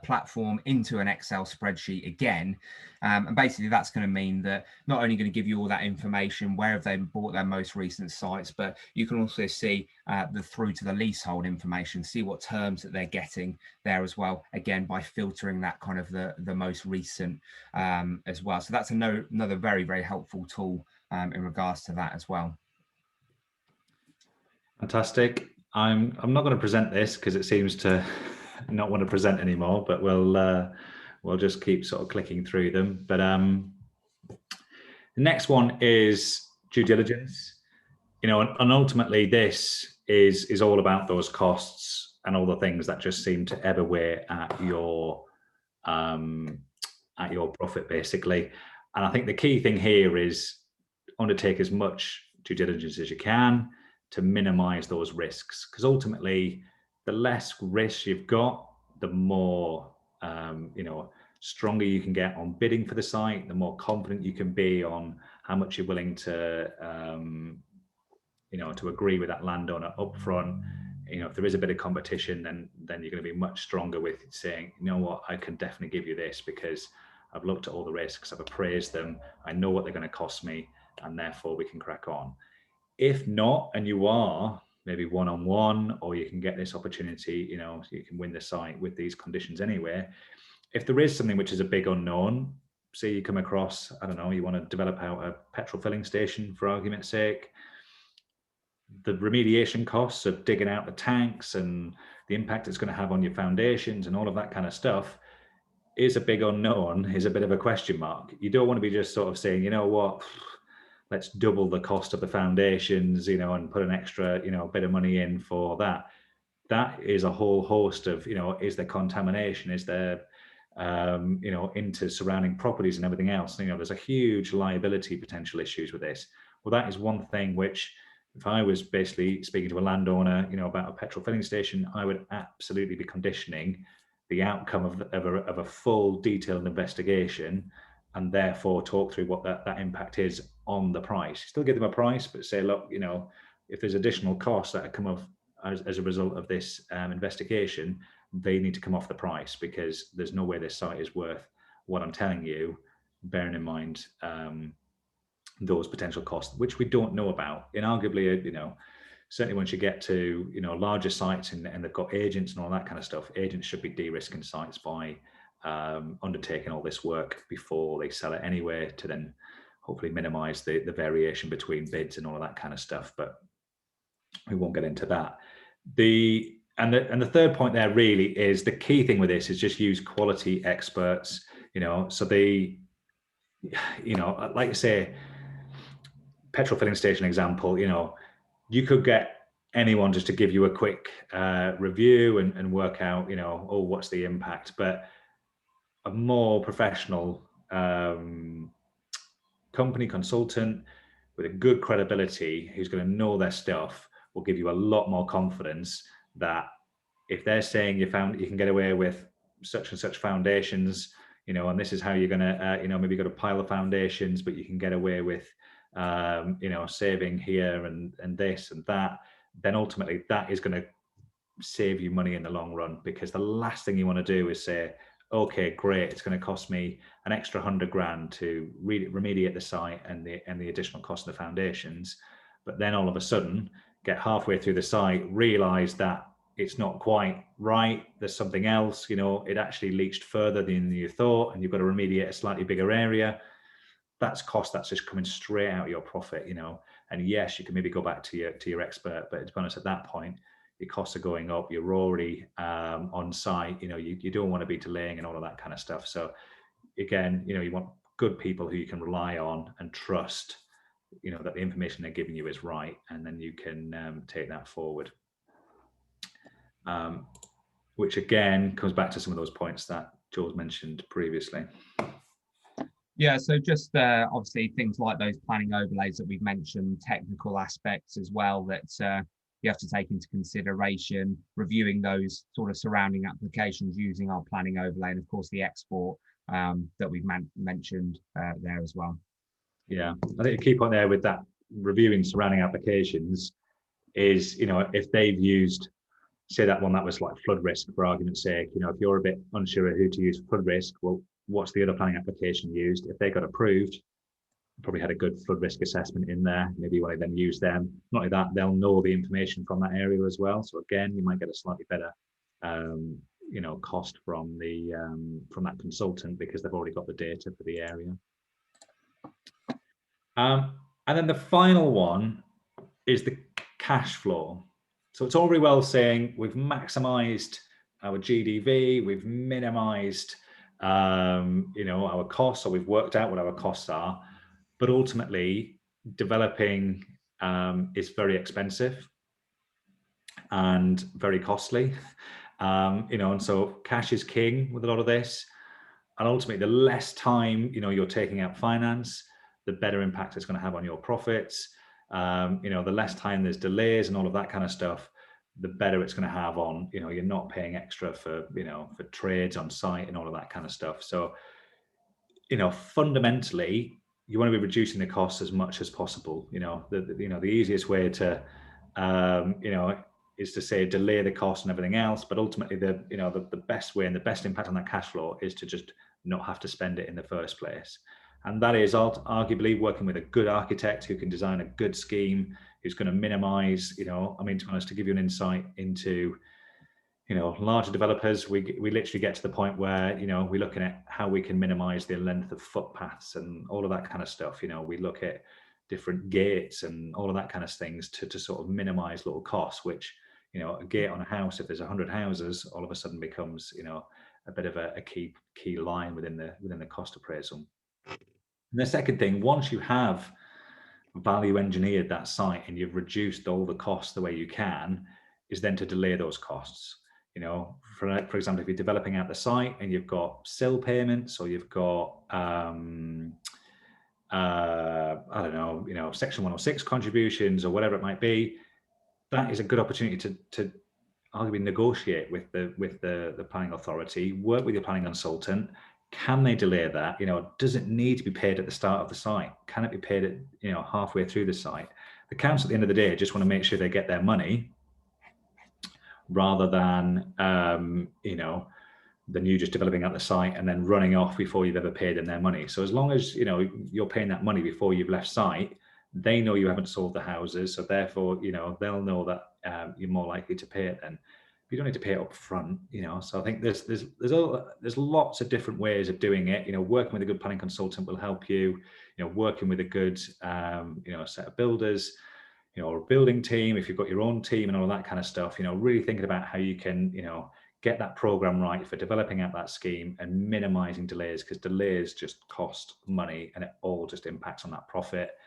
platform into an Excel spreadsheet again. And basically that's going to mean that not only going to give you all that information, where have they bought their most recent sites, but you can also see the through to the leasehold information, see what terms that they're getting there as well, again, by filtering that kind of the most recent as well. So that's another very, very helpful tool in regards to that as well. Fantastic. I'm not going to present this because it seems to not want to present anymore, but we'll just keep sort of clicking through them. But the next one is due diligence. You know, and ultimately this is all about those costs and all the things that just seem to ebb away at your profit, basically. And I think the key thing here is undertake as much due diligence as you can to minimize those risks, because ultimately the less risk you've got, the more stronger you can get on bidding for the site, the more confident you can be on how much you're willing to to agree with that landowner up front. If there is a bit of competition, then you're going to be much stronger with saying, you know what, I can definitely give you this because I've looked at all the risks, I've appraised them, I know what they're going to cost me, and therefore we can crack on. If not, and you are maybe one-on-one, or you can get this opportunity, so you can win the site with these conditions anyway. If there is something which is a big unknown, say you come across, I don't know, you want to develop out a petrol filling station, for argument's sake, the remediation costs of digging out the tanks and the impact it's going to have on your foundations and all of that kind of stuff is a big unknown, is a bit of a question mark. You don't want to be just sort of saying, you know what, let's double the cost of the foundations, and put an extra, bit of money in for that. That is a whole host of, is there contamination? Is there, into surrounding properties and everything else? There's a huge liability potential issues with this. Well, that is one thing which, if I was basically speaking to a landowner, about a petrol filling station, I would absolutely be conditioning the outcome of a full detailed investigation, and therefore talk through what that impact is on the price. Still give them a price, but say, look, if there's additional costs that come off as a result of this investigation, they need to come off the price, because there's no way this site is worth what I'm telling you, bearing in mind those potential costs, which we don't know about. And arguably, certainly once you get to, larger sites and they've got agents and all that kind of stuff, agents should be de-risking sites by undertaking all this work before they sell it anyway, to then hopefully minimize the variation between bids and all of that kind of stuff. But we won't get into that. The third point there really is, the key thing with this is just use quality experts, so like you say, petrol filling station example, you could get anyone just to give you a quick review and work out, what's the impact. But a more professional company consultant with a good credibility, who's going to know their stuff, will give you a lot more confidence that if they're saying you can get away with such and such foundations, and this is how you're going to, maybe you've got a pile of foundations, but you can get away with, saving here and this and that, then ultimately that is going to save you money in the long run, because the last thing you want to do is say, okay, great, it's going to cost me an extra 100 grand to remediate the site and the additional cost of the foundations, but then all of a sudden get halfway through the site, realize that it's not quite right, there's something else, it actually leached further than you thought, and you've got to remediate a slightly bigger area. That's cost that's just coming straight out of your profit, and yes, you can maybe go back to your expert, but to be honest, at that point your costs are going up, you're already on site, you don't want to be delaying and all of that kind of stuff. So again, you want good people who you can rely on and trust, that the information they're giving you is right, and then you can take that forward. Which again comes back to some of those points that Joel's mentioned previously. Yeah, so just obviously things like those planning overlays that we've mentioned, technical aspects as well that you have to take into consideration, reviewing those sort of surrounding applications using our planning overlay, and of course the export that we've mentioned there as well. Yeah, I think a key point there with that reviewing surrounding applications is, if they've used, say that one that was like flood risk, for argument's sake, if you're a bit unsure of who to use for flood risk, well, what's the other planning application used? If they got approved, probably had a good flood risk assessment in there, maybe you want to then use them. Not only that, they'll know the information from that area as well. So again, you might get a slightly better cost from that consultant, because they've already got the data for the area. And then the final one is the cash flow. So it's all very well saying we've maximized our GDV, we've minimized our costs, or we've worked out what our costs are, but ultimately developing is very expensive and very costly, and so cash is king with a lot of this. And ultimately, the less time you're taking out finance, the better impact it's going to have on your profits. The less time there's delays and all of that kind of stuff, the better it's going to have on, you're not paying extra for trades on site and all of that kind of stuff. So, fundamentally, you want to be reducing the costs as much as possible. The easiest way to, is to say delay the cost and everything else, but ultimately the best way and the best impact on that cash flow is to just not have to spend it in the first place. And that is arguably working with a good architect who can design a good scheme, who's going to minimize, to be honest, to give you an insight into, larger developers, we literally get to the point where, we're looking at how we can minimize the length of footpaths and all of that kind of stuff. We look at different gates and all of that kind of things to sort of minimize little costs, which, a gate on a house, if there's 100 houses, all of a sudden becomes, a bit of a key line within the cost appraisal. And the second thing, once you have value engineered that site and you've reduced all the costs the way you can, is then to delay those costs. For example, if you're developing out the site and you've got SIL payments, or you've got Section 106 contributions, or whatever it might be, that is a good opportunity to arguably negotiate with the planning authority, work with your planning consultant. Can they delay that? Does it need to be paid at the start of the site? Can it be paid at, halfway through the site? The council at the end of the day just want to make sure they get their money, rather than, than you just developing out the site and then running off before you've ever paid them their money. So as long as, you're paying that money before you've left site, they know you haven't sold the houses. So therefore, they'll know that you're more likely to pay it then. You don't need to pay it up front, So I think there's lots of different ways of doing it. Working with a good planning consultant will help you. Working with a good, set of builders, or a building team, if you've got your own team and all that kind of stuff. Really thinking about how you can, get that program right for developing out that scheme and minimizing delays, because delays just cost money and it all just impacts on that profit.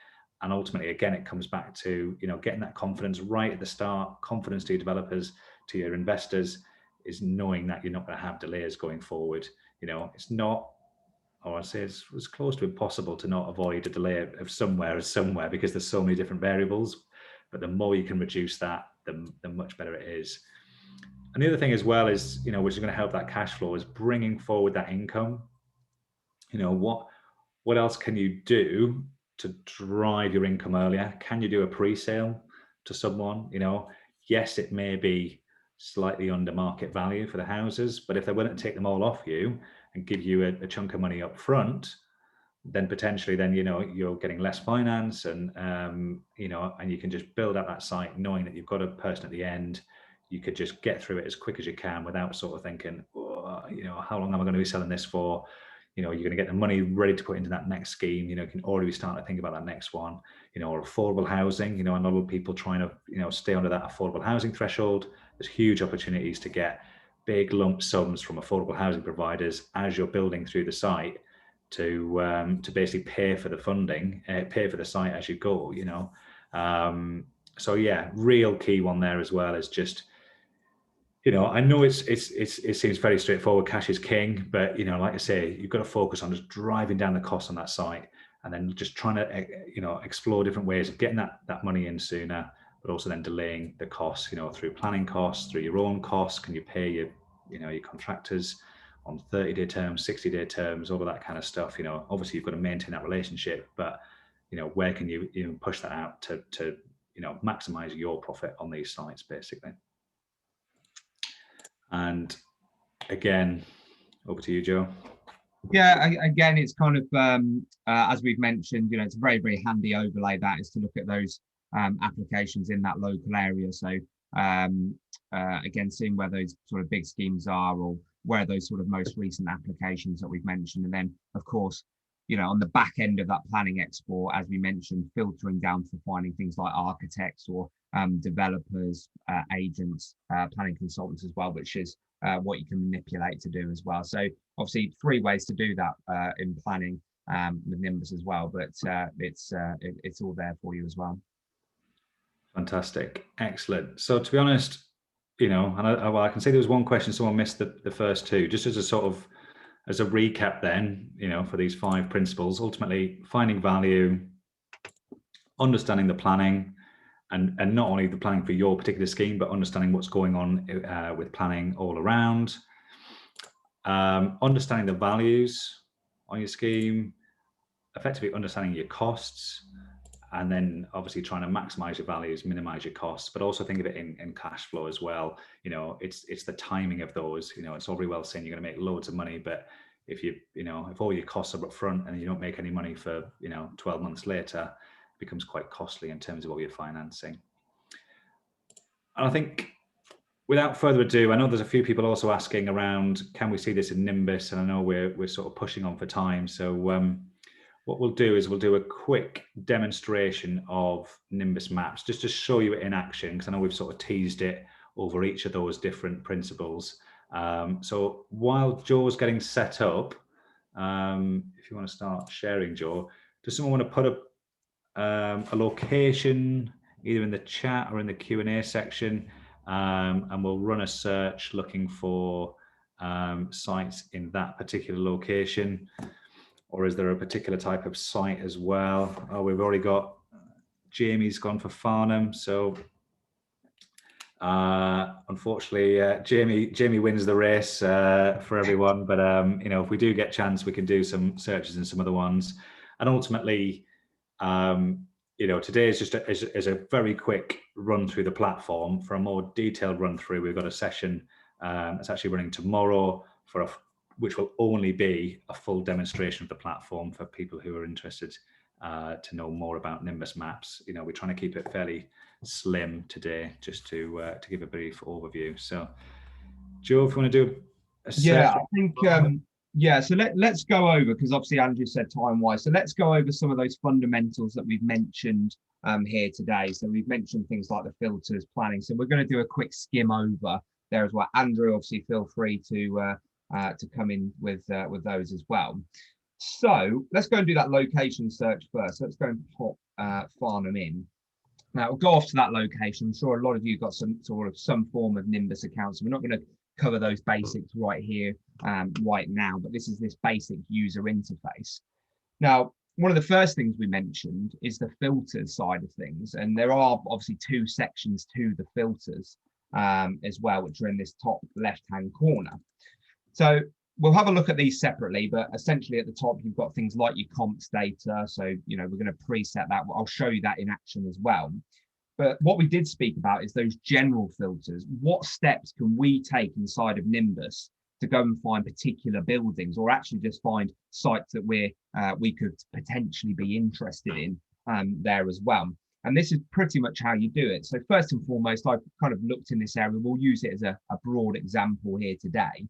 And ultimately, again, it comes back to, getting that confidence right at the start. Confidence to your developers, to your investors, is knowing that you're not going to have delays going forward. It's not, or I'd say it's close to impossible to not avoid a delay of somewhere, because there's so many different variables. But the more you can reduce that, the much better it is. And the other thing as well is, which is going to help that cash flow, is bringing forward that income. What else can you do to drive your income earlier? Can you do a pre-sale to someone? Yes, it may be slightly under market value for the houses. But if they're willing to take them all off you and give you a chunk of money up front, then potentially then, you're getting less finance, and, and you can just build up that site knowing that you've got a person at the end. You could just get through it as quick as you can without sort of thinking, how long am I going to be selling this for? You're going to get the money ready to put into that next scheme. You can already start to think about that next one, or affordable housing. A lot of people trying to, stay under that affordable housing threshold. There's huge opportunities to get big lump sums from affordable housing providers as you're building through the site to basically pay for the funding, pay for the site as you go, so yeah, real key one there as well is just, I know it seems very straightforward. Cash is king, but like I say, you've got to focus on just driving down the cost on that site, and then just trying to explore different ways of getting that money in sooner, but also then delaying the costs, through planning costs, through your own costs. Can you pay your contractors on 30-day terms, 60-day terms, all of that kind of stuff? Obviously you've got to maintain that relationship, but where can you even push that out to maximize your profit on these sites, basically. And again, over to you, Joe. Yeah, again, it's kind of as we've mentioned, it's a very, very handy overlay that is to look at those applications in that local area. So again, seeing where those sort of big schemes are, or where those sort of most recent applications that we've mentioned, and then of course, on the back end of that planning export, as we mentioned, filtering down for finding things like architects or developers, agents, planning consultants as well, which is what you can manipulate to do as well. So obviously 3 ways to do that in planning with Nimbus as well, but it's all there for you as well. Fantastic, excellent. So to be honest, and I can see there was one question someone missed the first 2, just as a sort of as a recap then, for these 5 principles. Ultimately, finding value, understanding the planning, and not only the planning for your particular scheme, but understanding what's going on with planning all around, understanding the values on your scheme, effectively understanding your costs, and then obviously trying to maximize your values, minimize your costs, but also think of it in cash flow as well. It's the timing of those. It's all very well saying you're going to make loads of money, but if if all your costs are up front and you don't make any money for 12 months later, it becomes quite costly in terms of all your financing. And I think, without further ado, I know there's a few people also asking around, can we see this in Nimbus? And I know we're sort of pushing on for time, so what we'll do is we'll do a quick demonstration of Nimbus Maps, just to show you it in action, because I know we've sort of teased it over each of those different principles. So while Joe's getting set up, if you want to start sharing, Joe, does someone want to put up a location either in the chat or in the Q&A section, and we'll run a search looking for sites in that particular location? Or is there a particular type of site as well? Oh, we've already got Jamie's gone for Farnham. So unfortunately, Jamie wins the race for everyone. But if we do get a chance, we can do some searches in some other ones. And ultimately, today is just a very quick run through the platform. For a more detailed run through, we've got a session that's actually running tomorrow which will only be a full demonstration of the platform for people who are interested to know more about Nimbus Maps. We're trying to keep it fairly slim today, just to give a brief overview. So, Joe, if you want to do a yeah, I think so let's go over, because obviously Andrew said time-wise, so let's go over some of those fundamentals that we've mentioned here today. So we've mentioned things like the filters, planning. So we're going to do a quick skim over there as well. Andrew, obviously, feel free to come in with those as well. So let's go and do that location search first. Let's go and pop Farnham in. Now we'll go off to that location. I'm sure a lot of you got some form of Nimbus account, so we're not going to cover those basics right here right now, but this is this basic user interface. Now, one of the first things we mentioned is the filters side of things, and there are obviously 2 sections to the filters as well, which are in this top left-hand corner. So we'll have a look at these separately, but essentially at the top, you've got things like your comps data. So, we're going to preset that. I'll show you that in action as well. But what we did speak about is those general filters. What steps can we take inside of Nimbus to go and find particular buildings, or actually just find sites that we could potentially be interested in there as well? And this is pretty much how you do it. So first and foremost, I've kind of looked in this area. We'll use it as a broad example here today,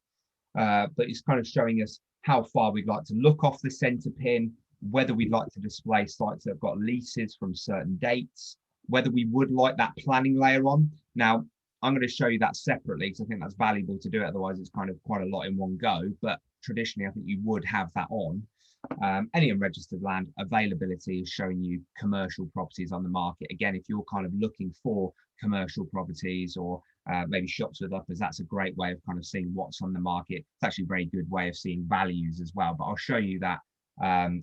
but it's kind of showing us how far we'd like to look off the center pin, whether we'd like to display sites that have got leases from certain dates, whether we would like that planning layer on. Now, I'm going to show you that separately because I think that's valuable to do it. Otherwise, it's kind of quite a lot in one go. But traditionally, I think you would have that on. Any unregistered land availability is showing you commercial properties on the market. Again, if you're kind of looking for commercial properties or maybe shops with uppers, that's a great way of kind of seeing what's on the market. It's actually a very good way of seeing values as well. But I'll show you that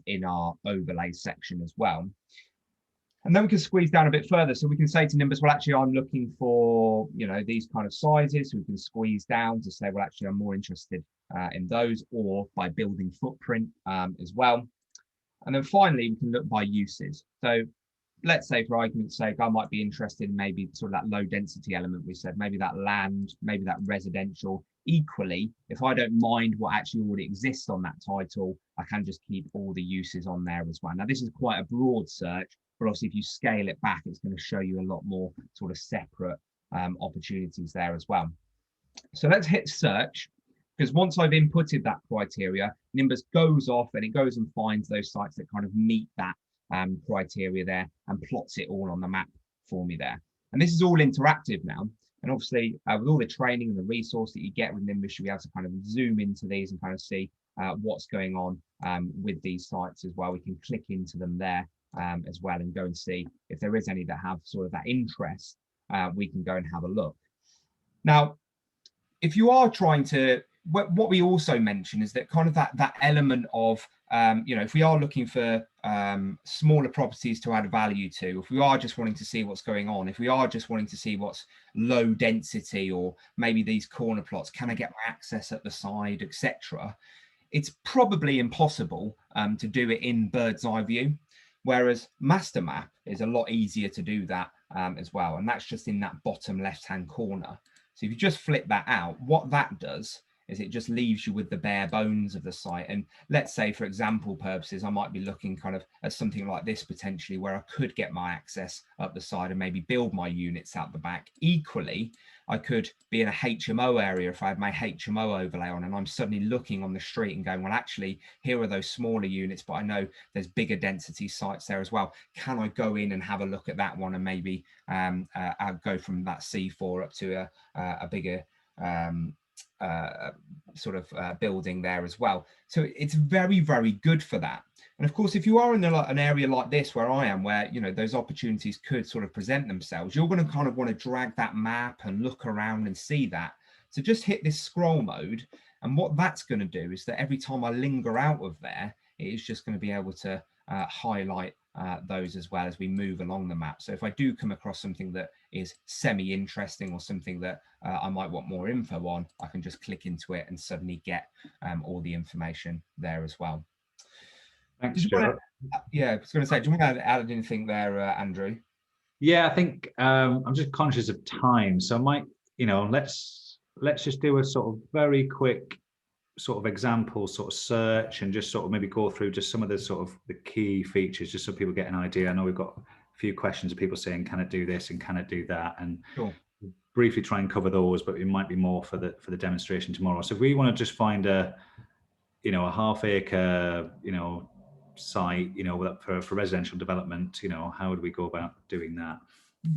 in our overlay section as well. And then we can squeeze down a bit further. So we can say to Nimbus, well, actually, I'm looking for, these kind of sizes. So we can squeeze down to say, well, actually, I'm more interested in those, or by building footprint as well. And then finally, we can look by uses. So let's say, for argument's sake, I might be interested in maybe sort of that low density element we said, maybe that land, maybe that residential. Equally, if I don't mind what actually already exists on that title, I can just keep all the uses on there as well. Now, this is quite a broad search, but obviously if you scale it back, it's going to show you a lot more sort of separate opportunities there as well. So let's hit search, because once I've inputted that criteria, Nimbus goes off and it goes and finds those sites that kind of meet that criteria there and plots it all on the map for me there. And this is all interactive now. And obviously with all the training and the resource that you get with Nimbus, you'll be able to kind of zoom into these and kind of see what's going on with these sites as well. We can click into them there as well and go and see if there is any that have sort of that interest. We can go and have a look. Now, if you are trying to, what we also mention is that kind of that element of, if we are looking for smaller properties to add value to, if we are just wanting to see what's going on, if we are just wanting to see what's low density, or maybe these corner plots, can I get my access at the side, etc. It's probably impossible to do it in bird's eye view, whereas master map is a lot easier to do that as well. And that's just in that bottom left-hand corner. So if you just flip that out, what that does is it just leaves you with the bare bones of the site. And let's say, for example purposes, I might be looking kind of at something like this potentially, where I could get my access up the side and maybe build my units out the back. Equally, I could be in a HMO area if I had my HMO overlay on, and I'm suddenly looking on the street and going, well, actually, here are those smaller units, but I know there's bigger density sites there as well. Can I go in and have a look at that one and maybe I'll go from that C4 up to a bigger building there as well. So it's very, very good for that. And of course, if you are in an area like this where I am, where those opportunities could sort of present themselves, you're going to kind of want to drag that map and look around and see that. So just hit this scroll mode, and what that's going to do is that every time I linger out of there, it is just going to be able to highlight those as well as we move along the map. So if I do come across something that is semi-interesting or something that I might want more info on, I can just click into it and suddenly get all the information there as well. Thanks, Stuart. Yeah, I was going to say, do you want to add anything there, Andrew? Yeah, I think I'm just conscious of time, so I might, let's just do a sort of very quick sort of example sort of search, and just sort of maybe go through just some of the sort of the key features, just so people get an idea. I know we've got a few questions of people saying, can it do this and can it do that, and sure. Briefly try and cover those, but it might be more for the demonstration tomorrow. So if we want to just find a half-acre site for residential development, how would we go about doing that?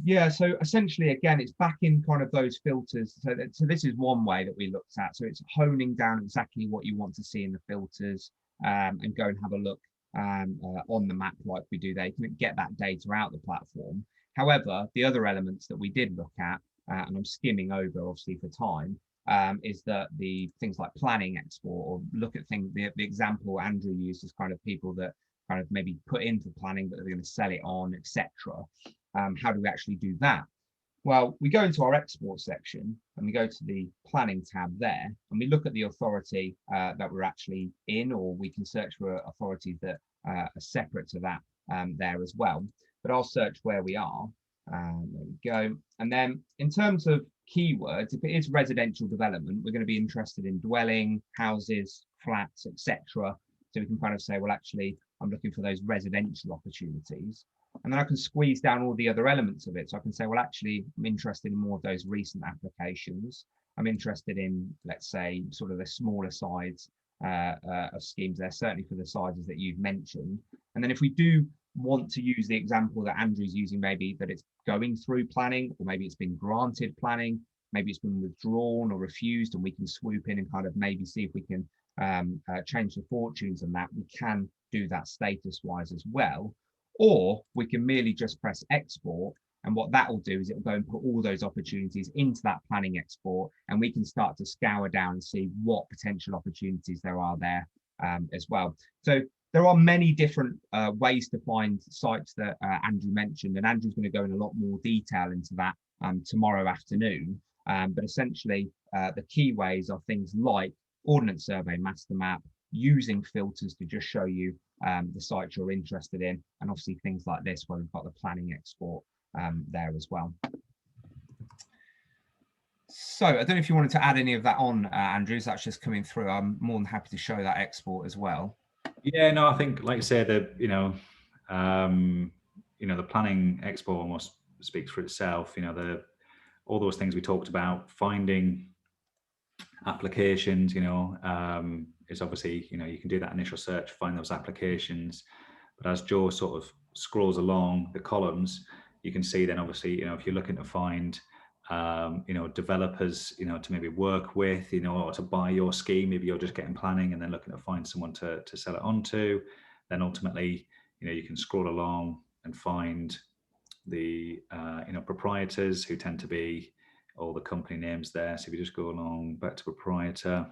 Yeah, so essentially, again, it's back in kind of those filters. So this is one way that we looked at. So it's honing down exactly what you want to see in the filters, and go and have a look on the map like we do there. You can get that data out the platform. However, the other elements that we did look at, and I'm skimming over obviously for time, is that the things like planning export, or look at things, the example Andrew used is kind of people that kind of maybe put into planning, but they're going to sell it on, etc. How do we actually do that? Well, we go into our export section and we go to the planning tab there, and we look at the authority that we're actually in, or we can search for authorities that are separate to that there as well. But I'll search where we are. There we go. And then in terms of keywords, if it is residential development, we're going to be interested in dwelling, houses, flats, etc. So we can kind of say, well, actually, I'm looking for those residential opportunities. And then I can squeeze down all the other elements of it. So I can say, well, actually, I'm interested in more of those recent applications. I'm interested in, let's say, sort of the smaller size of schemes there, certainly for the sizes that you've mentioned. And then if we do want to use the example that Andrew's using, maybe that it's going through planning, or maybe it's been granted planning, maybe it's been withdrawn or refused, and we can swoop in and kind of maybe see if we can change the fortunes on that. We can do that status wise as well. Or we can merely just press export. And what that will do is it will go and put all those opportunities into that planning export, and we can start to scour down and see what potential opportunities there are there as well. So there are many different ways to find sites that Andrew mentioned, and Andrew's going to go in a lot more detail into that tomorrow afternoon. But essentially, the key ways are things like Ordnance Survey, Master Map, using filters to just show you the sites you're interested in, and obviously things like this where we've got the planning export there as well. So I don't know if you wanted to add any of that on, Andrew, that's just coming through. I'm more than happy to show that export as well. Yeah, no, I think, like I say, the the planning export almost speaks for itself. All those things we talked about, finding applications, is obviously, you can do that initial search, find those applications. But as Joe sort of scrolls along the columns, you can see then obviously, if you're looking to find, developers, to maybe work with, or to buy your scheme, maybe you're just getting planning and then looking to find someone to sell it onto, then ultimately, you can scroll along and find the, proprietors, who tend to be all the company names there. So if you just go along back to proprietor,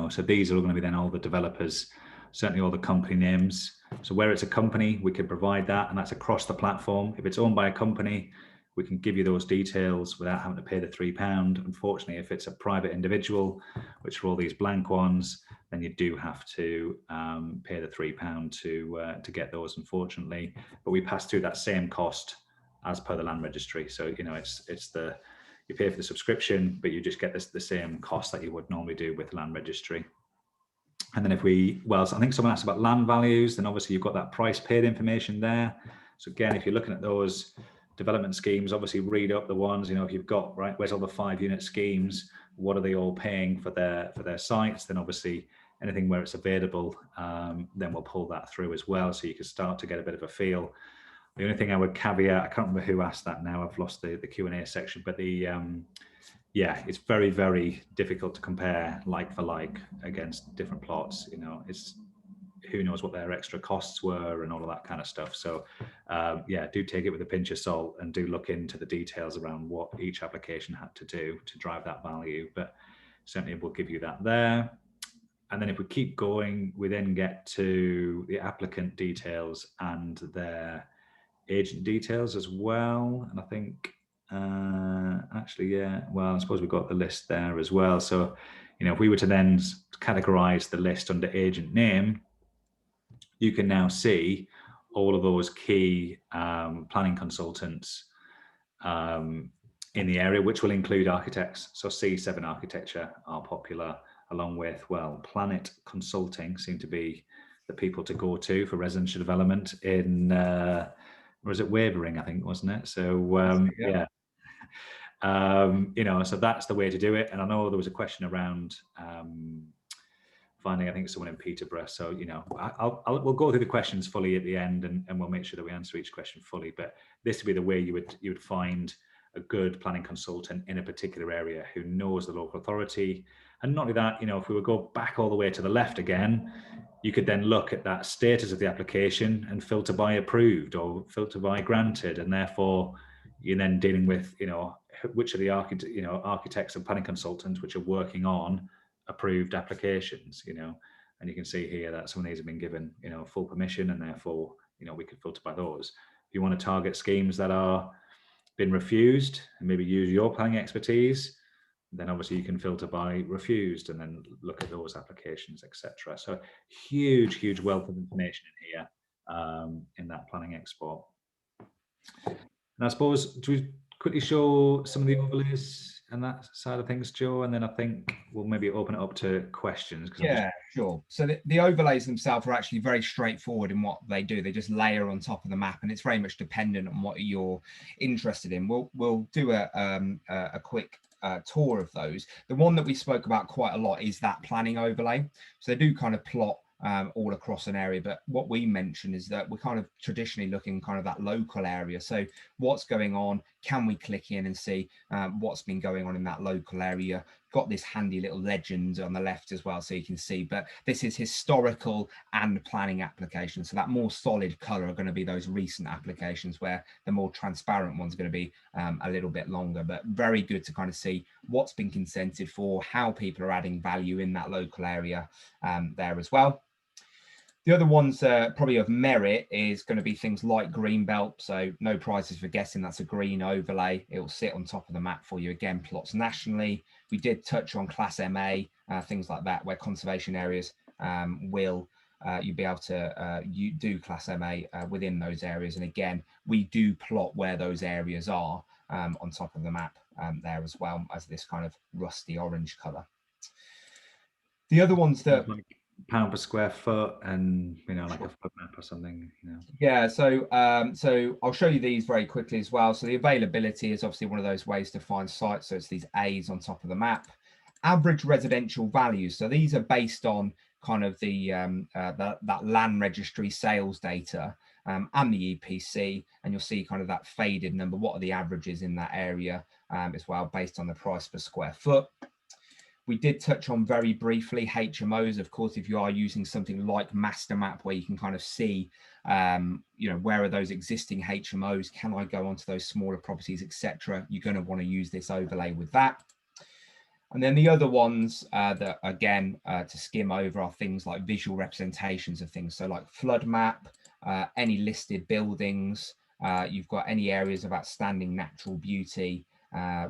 so these are all going to be then all the developers, certainly all the company names. So where it's a company, we can provide that, and that's across the platform. If it's owned by a company, we can give you those details without having to pay the £3. Unfortunately, if it's a private individual, which are all these blank ones, then you do have to pay the £3 to get those, unfortunately. But we pass through that same cost as per the land registry. So it's the, you pay for the subscription, but you just get the same cost that you would normally do with land registry. And then so I think someone asked about land values, then obviously you've got that price paid information there. So again, if you're looking at those development schemes, obviously read up the ones, if you've got, right, where's all the 5-unit schemes, what are they all paying for their sites? Then obviously anything where it's available, then we'll pull that through as well. So you can start to get a bit of a feel. The only thing I would caveat, I can't remember who asked that now, I've lost the Q&A section, but it's very, very difficult to compare like for like against different plots. It's, who knows what their extra costs were and all of that kind of stuff. So do take it with a pinch of salt and do look into the details around what each application had to do to drive that value. But certainly we'll give you that there. And then if we keep going, we then get to the applicant details and their agent details as well. And I think I suppose we've got the list there as well. So if we were to then categorize the list under agent name, you can now see all of those key planning consultants in the area, which will include architects. So C7 architecture are popular, along with, Planet Consulting seem to be the people to go to for residential development in or was it Wavering, I think, wasn't it? So so that's the way to do it. And I know there was a question around finding, I think, someone in Peterborough. So we'll go through the questions fully at the end, and we'll make sure that we answer each question fully. But this would be the way you would find a good planning consultant in a particular area who knows the local authority. And not only that, if we would go back all the way to the left again, you could then look at that status of the application and filter by approved or filter by granted. And therefore, you're then dealing with, which of the architects and planning consultants which are working on approved applications, and you can see here that some of these have been given, full permission, and therefore, we could filter by those. If you want to target schemes that are been refused and maybe use your planning expertise, then obviously you can filter by refused and then look at those applications, etc. So huge wealth of information in here in that planning export. And I suppose, do we quickly show some of the overlays and that side of things, Joe? And then I think we'll maybe open it up to questions. Yeah, sure. So the overlays themselves are actually very straightforward in what they do. They just layer on top of the map, and it's very much dependent on what you're interested in. We'll do a quick tour of those. The one that we spoke about quite a lot is that planning overlay. So they do kind of plot all across an area, but what we mentioned is that we're kind of traditionally looking kind of that local area. So what's going on? Can we click in and see what's been going on in that local area? Got this handy little legend on the left as well, so you can see, but this is historical and planning applications. So that more solid color are going to be those recent applications, where the more transparent one's going to be a little bit longer, but very good to kind of see what's been consented for, how people are adding value in that local area there as well. The other ones probably of merit is going to be things like Greenbelt. So no prizes for guessing, that's a green overlay. It will sit on top of the map for you. Again, plots nationally. We did touch on Class MA, things like that, where conservation areas will you'll be able to you do Class MA within those areas. And again, we do plot where those areas are on top of the map there as well, as this kind of rusty orange color. The other ones that pound per square foot, and like a foot map or something. Yeah, so I'll show you these very quickly as well. So the availability is obviously one of those ways to find sites. So it's these A's on top of the map. Average residential values. So these are based on kind of the that land registry sales data and the EPC, and you'll see kind of that faded number. What are the averages in that area as well, based on the price per square foot. We did touch on very briefly HMOs. Of course, if you are using something like Master Map, where you can kind of see, where are those existing HMOs? Can I go onto those smaller properties, etc.? You're going to want to use this overlay with that. And then the other ones that, again, to skim over are things like visual representations of things. So like flood map, any listed buildings, you've got any areas of outstanding natural beauty,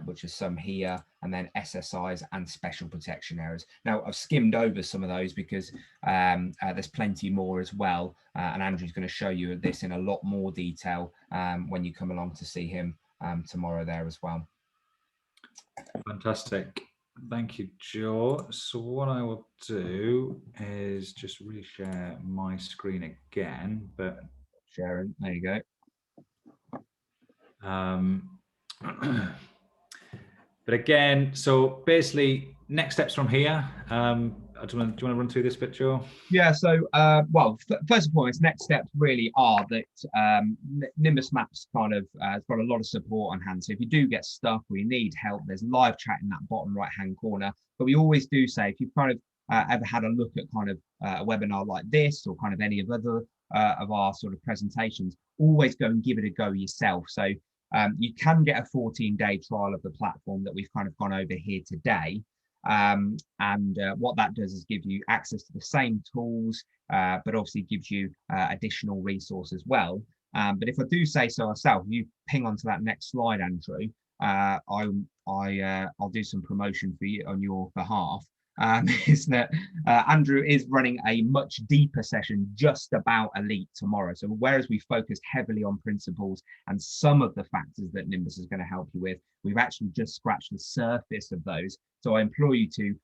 which is some here, and then SSIs and special protection areas. Now, I've skimmed over some of those because there's plenty more as well, and Andrew's going to show you this in a lot more detail when you come along to see him tomorrow there as well. Fantastic. Thank you, Joe. So what I will do is just reshare my screen again, but sharing, there you go. But again, so basically next steps from here. Do you want to run through this bit, Joe? Yeah, so, well, first of all, its next steps really are that Nimbus Maps kind of has got a lot of support on hand. So if you do get stuck or you need help, there's live chat in that bottom right-hand corner. But we always do say, if you've kind of ever had a look at kind of a webinar like this, or kind of any of other of our sort of presentations, always go and give it a go yourself. So you can get a 14-day trial of the platform that we've kind of gone over here today. What that does is give you access to the same tools, but obviously gives you additional resource as well. But if I do say so myself, you ping onto that next slide, Andrew, I'll do some promotion for you on your behalf. Is that Andrew is running a much deeper session just about Elite tomorrow. So whereas we focused heavily on principles and some of the factors that Nimbus is going to help you with, we've actually just scratched the surface of those. So I implore you to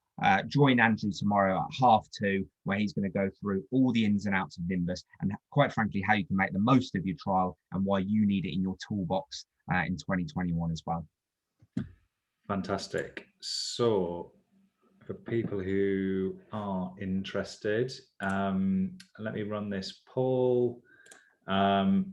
join Andrew tomorrow at 2:30, where he's going to go through all the ins and outs of Nimbus, and quite frankly, how you can make the most of your trial and why you need it in your toolbox in 2021 as well. Fantastic. So for people who are interested, let me run this poll. So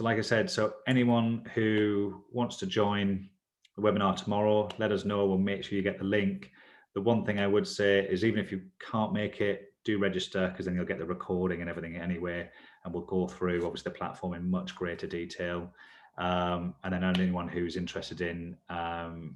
like I said, so anyone who wants to join the webinar tomorrow, let us know. We'll make sure you get the link. The one thing I would say is, even if you can't make it, do register, because then you'll get the recording and everything anyway, and we'll go through obviously the platform in much greater detail. And then anyone who's interested in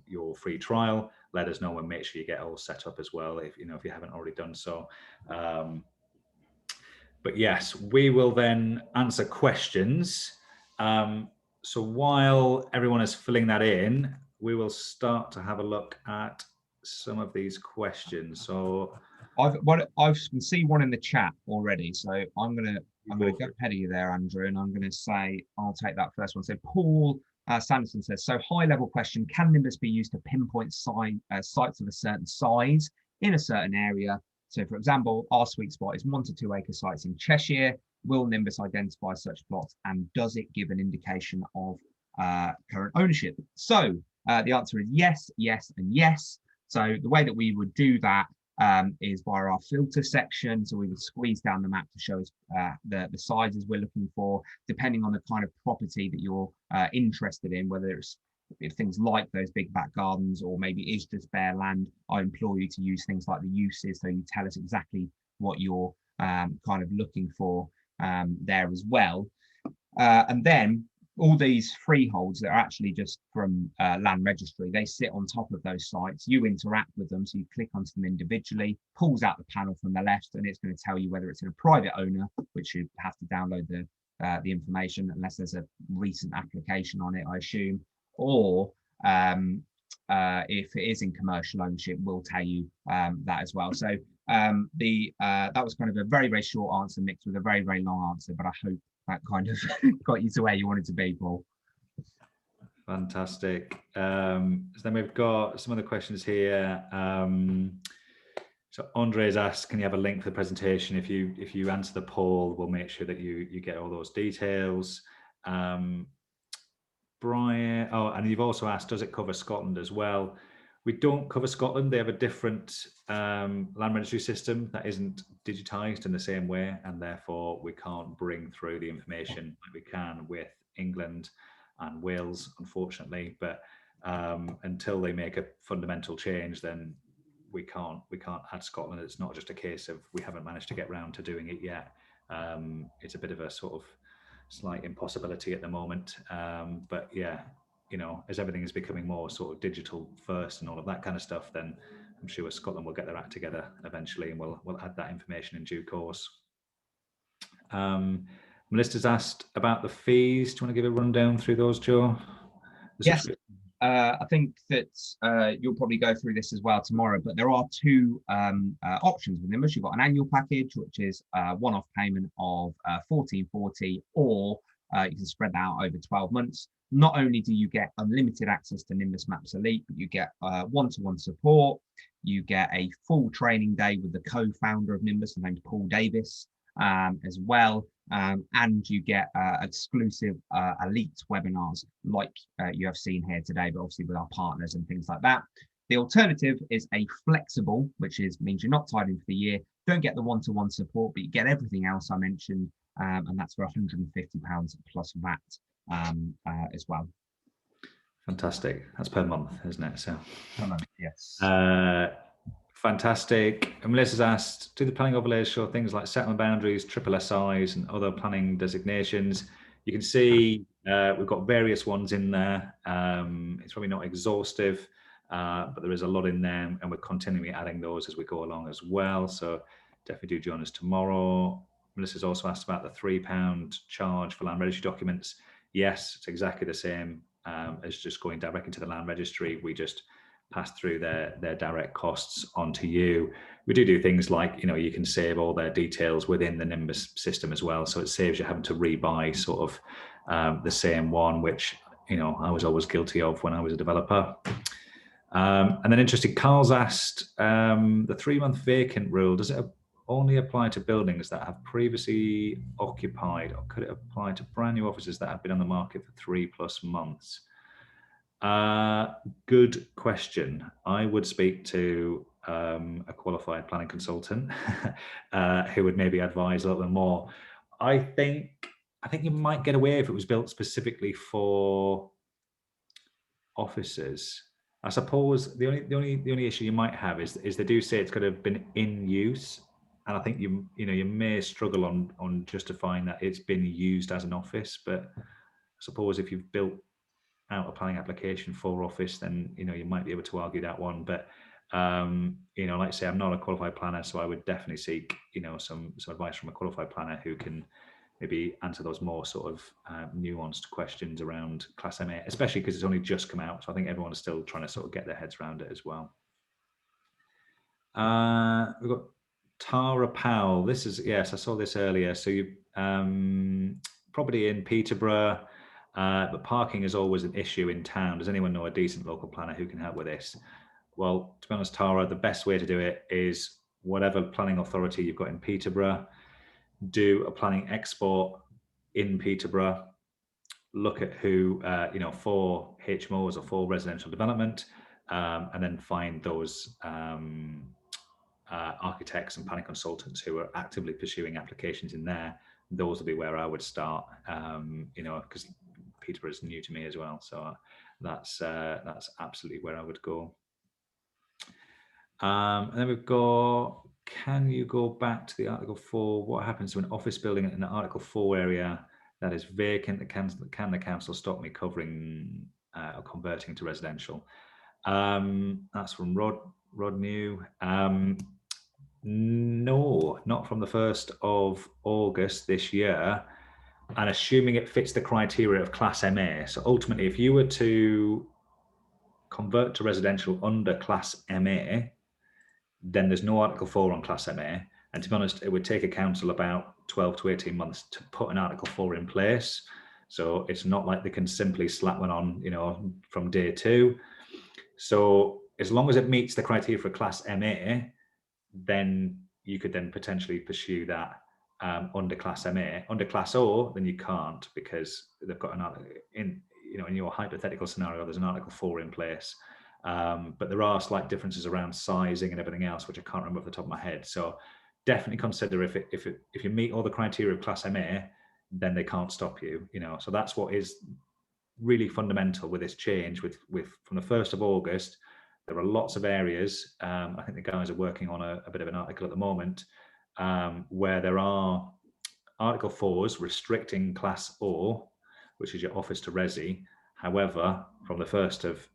your free trial, let us know and make sure you get all set up as well, if you haven't already done so. But yes, we will then answer questions. So while everyone is filling that in, we will start to have a look at some of these questions. So I can see one in the chat already. So I'm gonna go ahead of you there, Andrew, and I'm gonna say I'll take that first one. So Paul Sanderson says, so high level question, can Nimbus be used to pinpoint sites of a certain size in a certain area? So for example, our sweet spot is 1 to 2 acre sites in Cheshire. Will Nimbus identify such plots, and does it give an indication of current ownership? So the answer is yes, yes, and yes. So the way that we would do that is via our filter section. So we would squeeze down the map to show us the sizes we're looking for, depending on the kind of property that you're interested in, whether it's if things like those big back gardens or maybe is just bare land. I implore you to use things like the uses, so you tell us exactly what you're kind of looking for there as well. And then all these freeholds that are actually just from land registry, they sit on top of those sites. You interact with them, so you click onto them individually, pulls out the panel from the left, and it's going to tell you whether it's in a private owner, which you have to download the information unless there's a recent application on it, I assume, or if it is in commercial ownership, we'll tell you that as well. So that was kind of a very, very short answer mixed with a very, very long answer, but I hope that kind of got you to where you wanted to be, Paul. Fantastic. So then we've got some other questions here. So Andre's asked, can you have a link for the presentation? If you answer the poll, we'll make sure that you get all those details. Brian, and you've also asked, does it cover Scotland as well? We don't cover Scotland. They have a different land registry system that isn't digitized in the same way, and therefore we can't bring through the information like we can with England and Wales, unfortunately. But until they make a fundamental change, then we can't add Scotland. It's not just a case of we haven't managed to get round to doing it yet. It's a bit of a sort of slight impossibility at the moment. But yeah, you know, as everything is becoming more sort of digital first and all of that kind of stuff, then I'm sure Scotland will get their act together eventually, and we'll add that information in due course. Melissa's asked about the fees. Do you want to give a rundown through those, Joe? Yes. I think that you'll probably go through this as well tomorrow, but there are two options with Nimbus. You've got an annual package, which is a one-off payment of $14.40, or you can spread that out over 12 months. Not only do you get unlimited access to Nimbus Maps Elite, but you get one-to-one support. You get a full training day with the co-founder of Nimbus, his name's Paul Davis, as well. And you get exclusive elite webinars like you have seen here today, but obviously with our partners and things like that. The alternative is a flexible, which means you're not tied in for the year, don't get the one-to-one support, but you get everything else I mentioned, and that's for £150 plus VAT as well. Fantastic. That's per month, isn't it? So per month, yes. Fantastic. And Melissa's asked, do the planning overlays show things like settlement boundaries, triple SIs, and other planning designations? You can see we've got various ones in there. It's probably not exhaustive, but there is a lot in there, and we're continually adding those as we go along as well. So definitely do join us tomorrow. Melissa's also asked about the £3 charge for land registry documents. Yes, it's exactly the same as just going directly to the land registry. We just pass through their direct costs onto you. We do things like, you know, you can save all their details within the Nimbus system as well. So it saves you having to rebuy sort of the same one, which, you know, I was always guilty of when I was a developer. And then interesting, Carl's asked, the 3-month vacant rule, does it only apply to buildings that have previously occupied, or could it apply to brand new offices that have been on the market for 3+ months? Good question. I would speak to a qualified planning consultant who would maybe advise a little bit more. I think you might get away if it was built specifically for offices. I suppose the only issue you might have is they do say it's got to have been in use, and I think you may struggle on justifying that it's been used as an office. But I suppose if you've built out a planning application for office, then you might be able to argue that one. But like I say, I'm not a qualified planner, so I would definitely seek some advice from a qualified planner who can maybe answer those more sort of nuanced questions around Class MA, especially because it's only just come out. So I think everyone's still trying to sort of get their heads around it as well. We've got Tara Powell. Yes, I saw this earlier. So you property in Peterborough. but parking is always an issue in town. Does anyone know a decent local planner who can help with this? Well, to be honest, Tara, the best way to do it is whatever planning authority you've got in Peterborough, do a planning export in Peterborough, look at who, for HMOs or for residential development, and then find those architects and planning consultants who are actively pursuing applications in there. Those will be where I would start, because Peterborough is new to me as well. So that's absolutely where I would go. And then we've got, can you go back to the Article 4? What happens to an office building in the Article 4 area that is vacant? Can the council stop me covering or converting to residential? That's from Rod New. No, not from the 1st of August this year, and assuming it fits the criteria of Class MA. So ultimately, if you were to convert to residential under Class MA, then there's no Article 4 on Class MA. And to be honest, it would take a council about 12 to 18 months to put an Article 4 in place. So it's not like they can simply slap one on, from day 2. So as long as it meets the criteria for Class MA, then you could then potentially pursue that under Class MA. Under Class O, then you can't, because they've got an article in your hypothetical scenario, there's an Article 4 in place. But there are slight differences around sizing and everything else, which I can't remember off the top of my head. So definitely consider if you meet all the criteria of Class MA, then they can't stop you. So that's what is really fundamental with this change. With from the 1st of August, there are lots of areas. I think the guys are working on a bit of an article at the moment where there are Article 4s restricting Class O, which is your office to resi. However, from the 1st of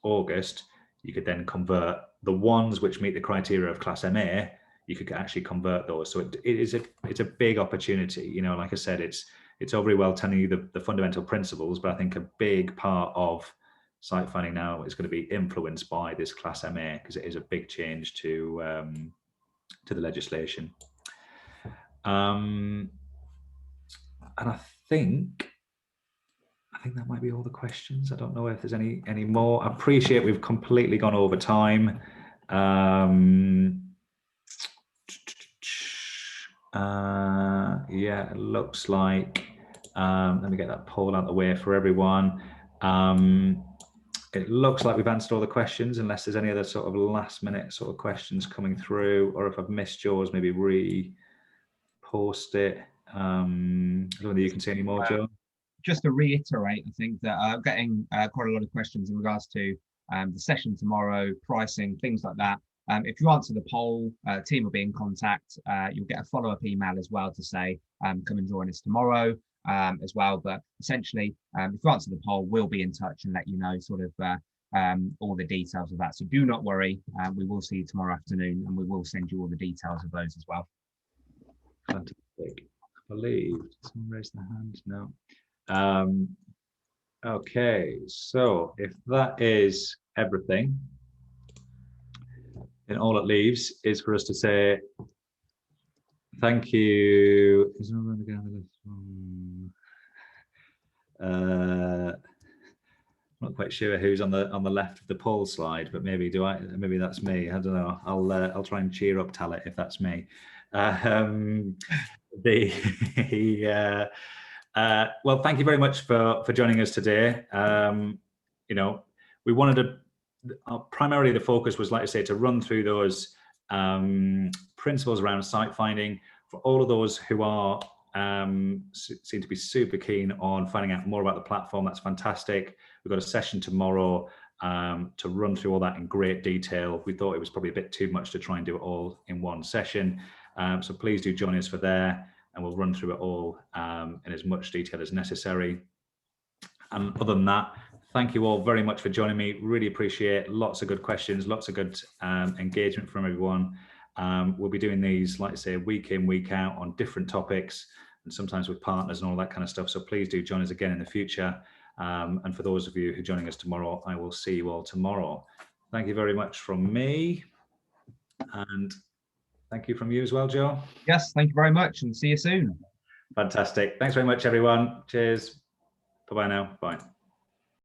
August, you could then convert the ones which meet the criteria of Class MA. You could actually convert those. So it's a big opportunity. Like I said, it's all very well telling you the fundamental principles, but I think a big part of site finding now is going to be influenced by this Class MA, because it is a big change to the legislation. And I think that might be all the questions. I don't know if there's any more. I appreciate we've completely gone over time. Yeah, it looks like, let me get that poll out of the way for everyone. It looks like we've answered all the questions, unless there's any other sort of last minute sort of questions coming through, or if I've missed yours, maybe re-post it. I don't know whether you can see any more, Joe. Just to reiterate, I think that I'm getting quite a lot of questions in regards to the session tomorrow, pricing, things like that. If you answer the poll, team will be in contact. You'll get a follow-up email as well to say, come and join us tomorrow as well. But essentially, if you answer the poll, we'll be in touch and let you know sort of all the details of that. So do not worry. We will see you tomorrow afternoon, and we will send you all the details of those as well. Fantastic. I believe someone raised their hand. No. Okay, so if that is everything, then all it leaves is for us to say thank you. I'm not quite sure who's on the left of the poll slide, but maybe that's me. I don't know. I'll try and cheer up Talit if that's me. Well, thank you very much for joining us today. We wanted to, primarily the focus was, like I say, to run through those principles around site finding for all of those who are seem to be super keen on finding out more about the platform. That's fantastic. We've got a session tomorrow to run through all that in great detail. We thought it was probably a bit too much to try and do it all in one session. So please do join us for there, and we'll run through it all in as much detail as necessary. And other than that, thank you all very much for joining me. Really appreciate lots of good questions, lots of good engagement from everyone. We'll be doing these, like I say, week in, week out on different topics, and sometimes with partners and all that kind of stuff. So please do join us again in the future. And for those of you who are joining us tomorrow, I will see you all tomorrow. Thank you very much from me. And thank you from you as well, Joe. Yes, thank you very much, and see you soon. Fantastic. Thanks very much, everyone. Cheers. Bye-bye now. Bye.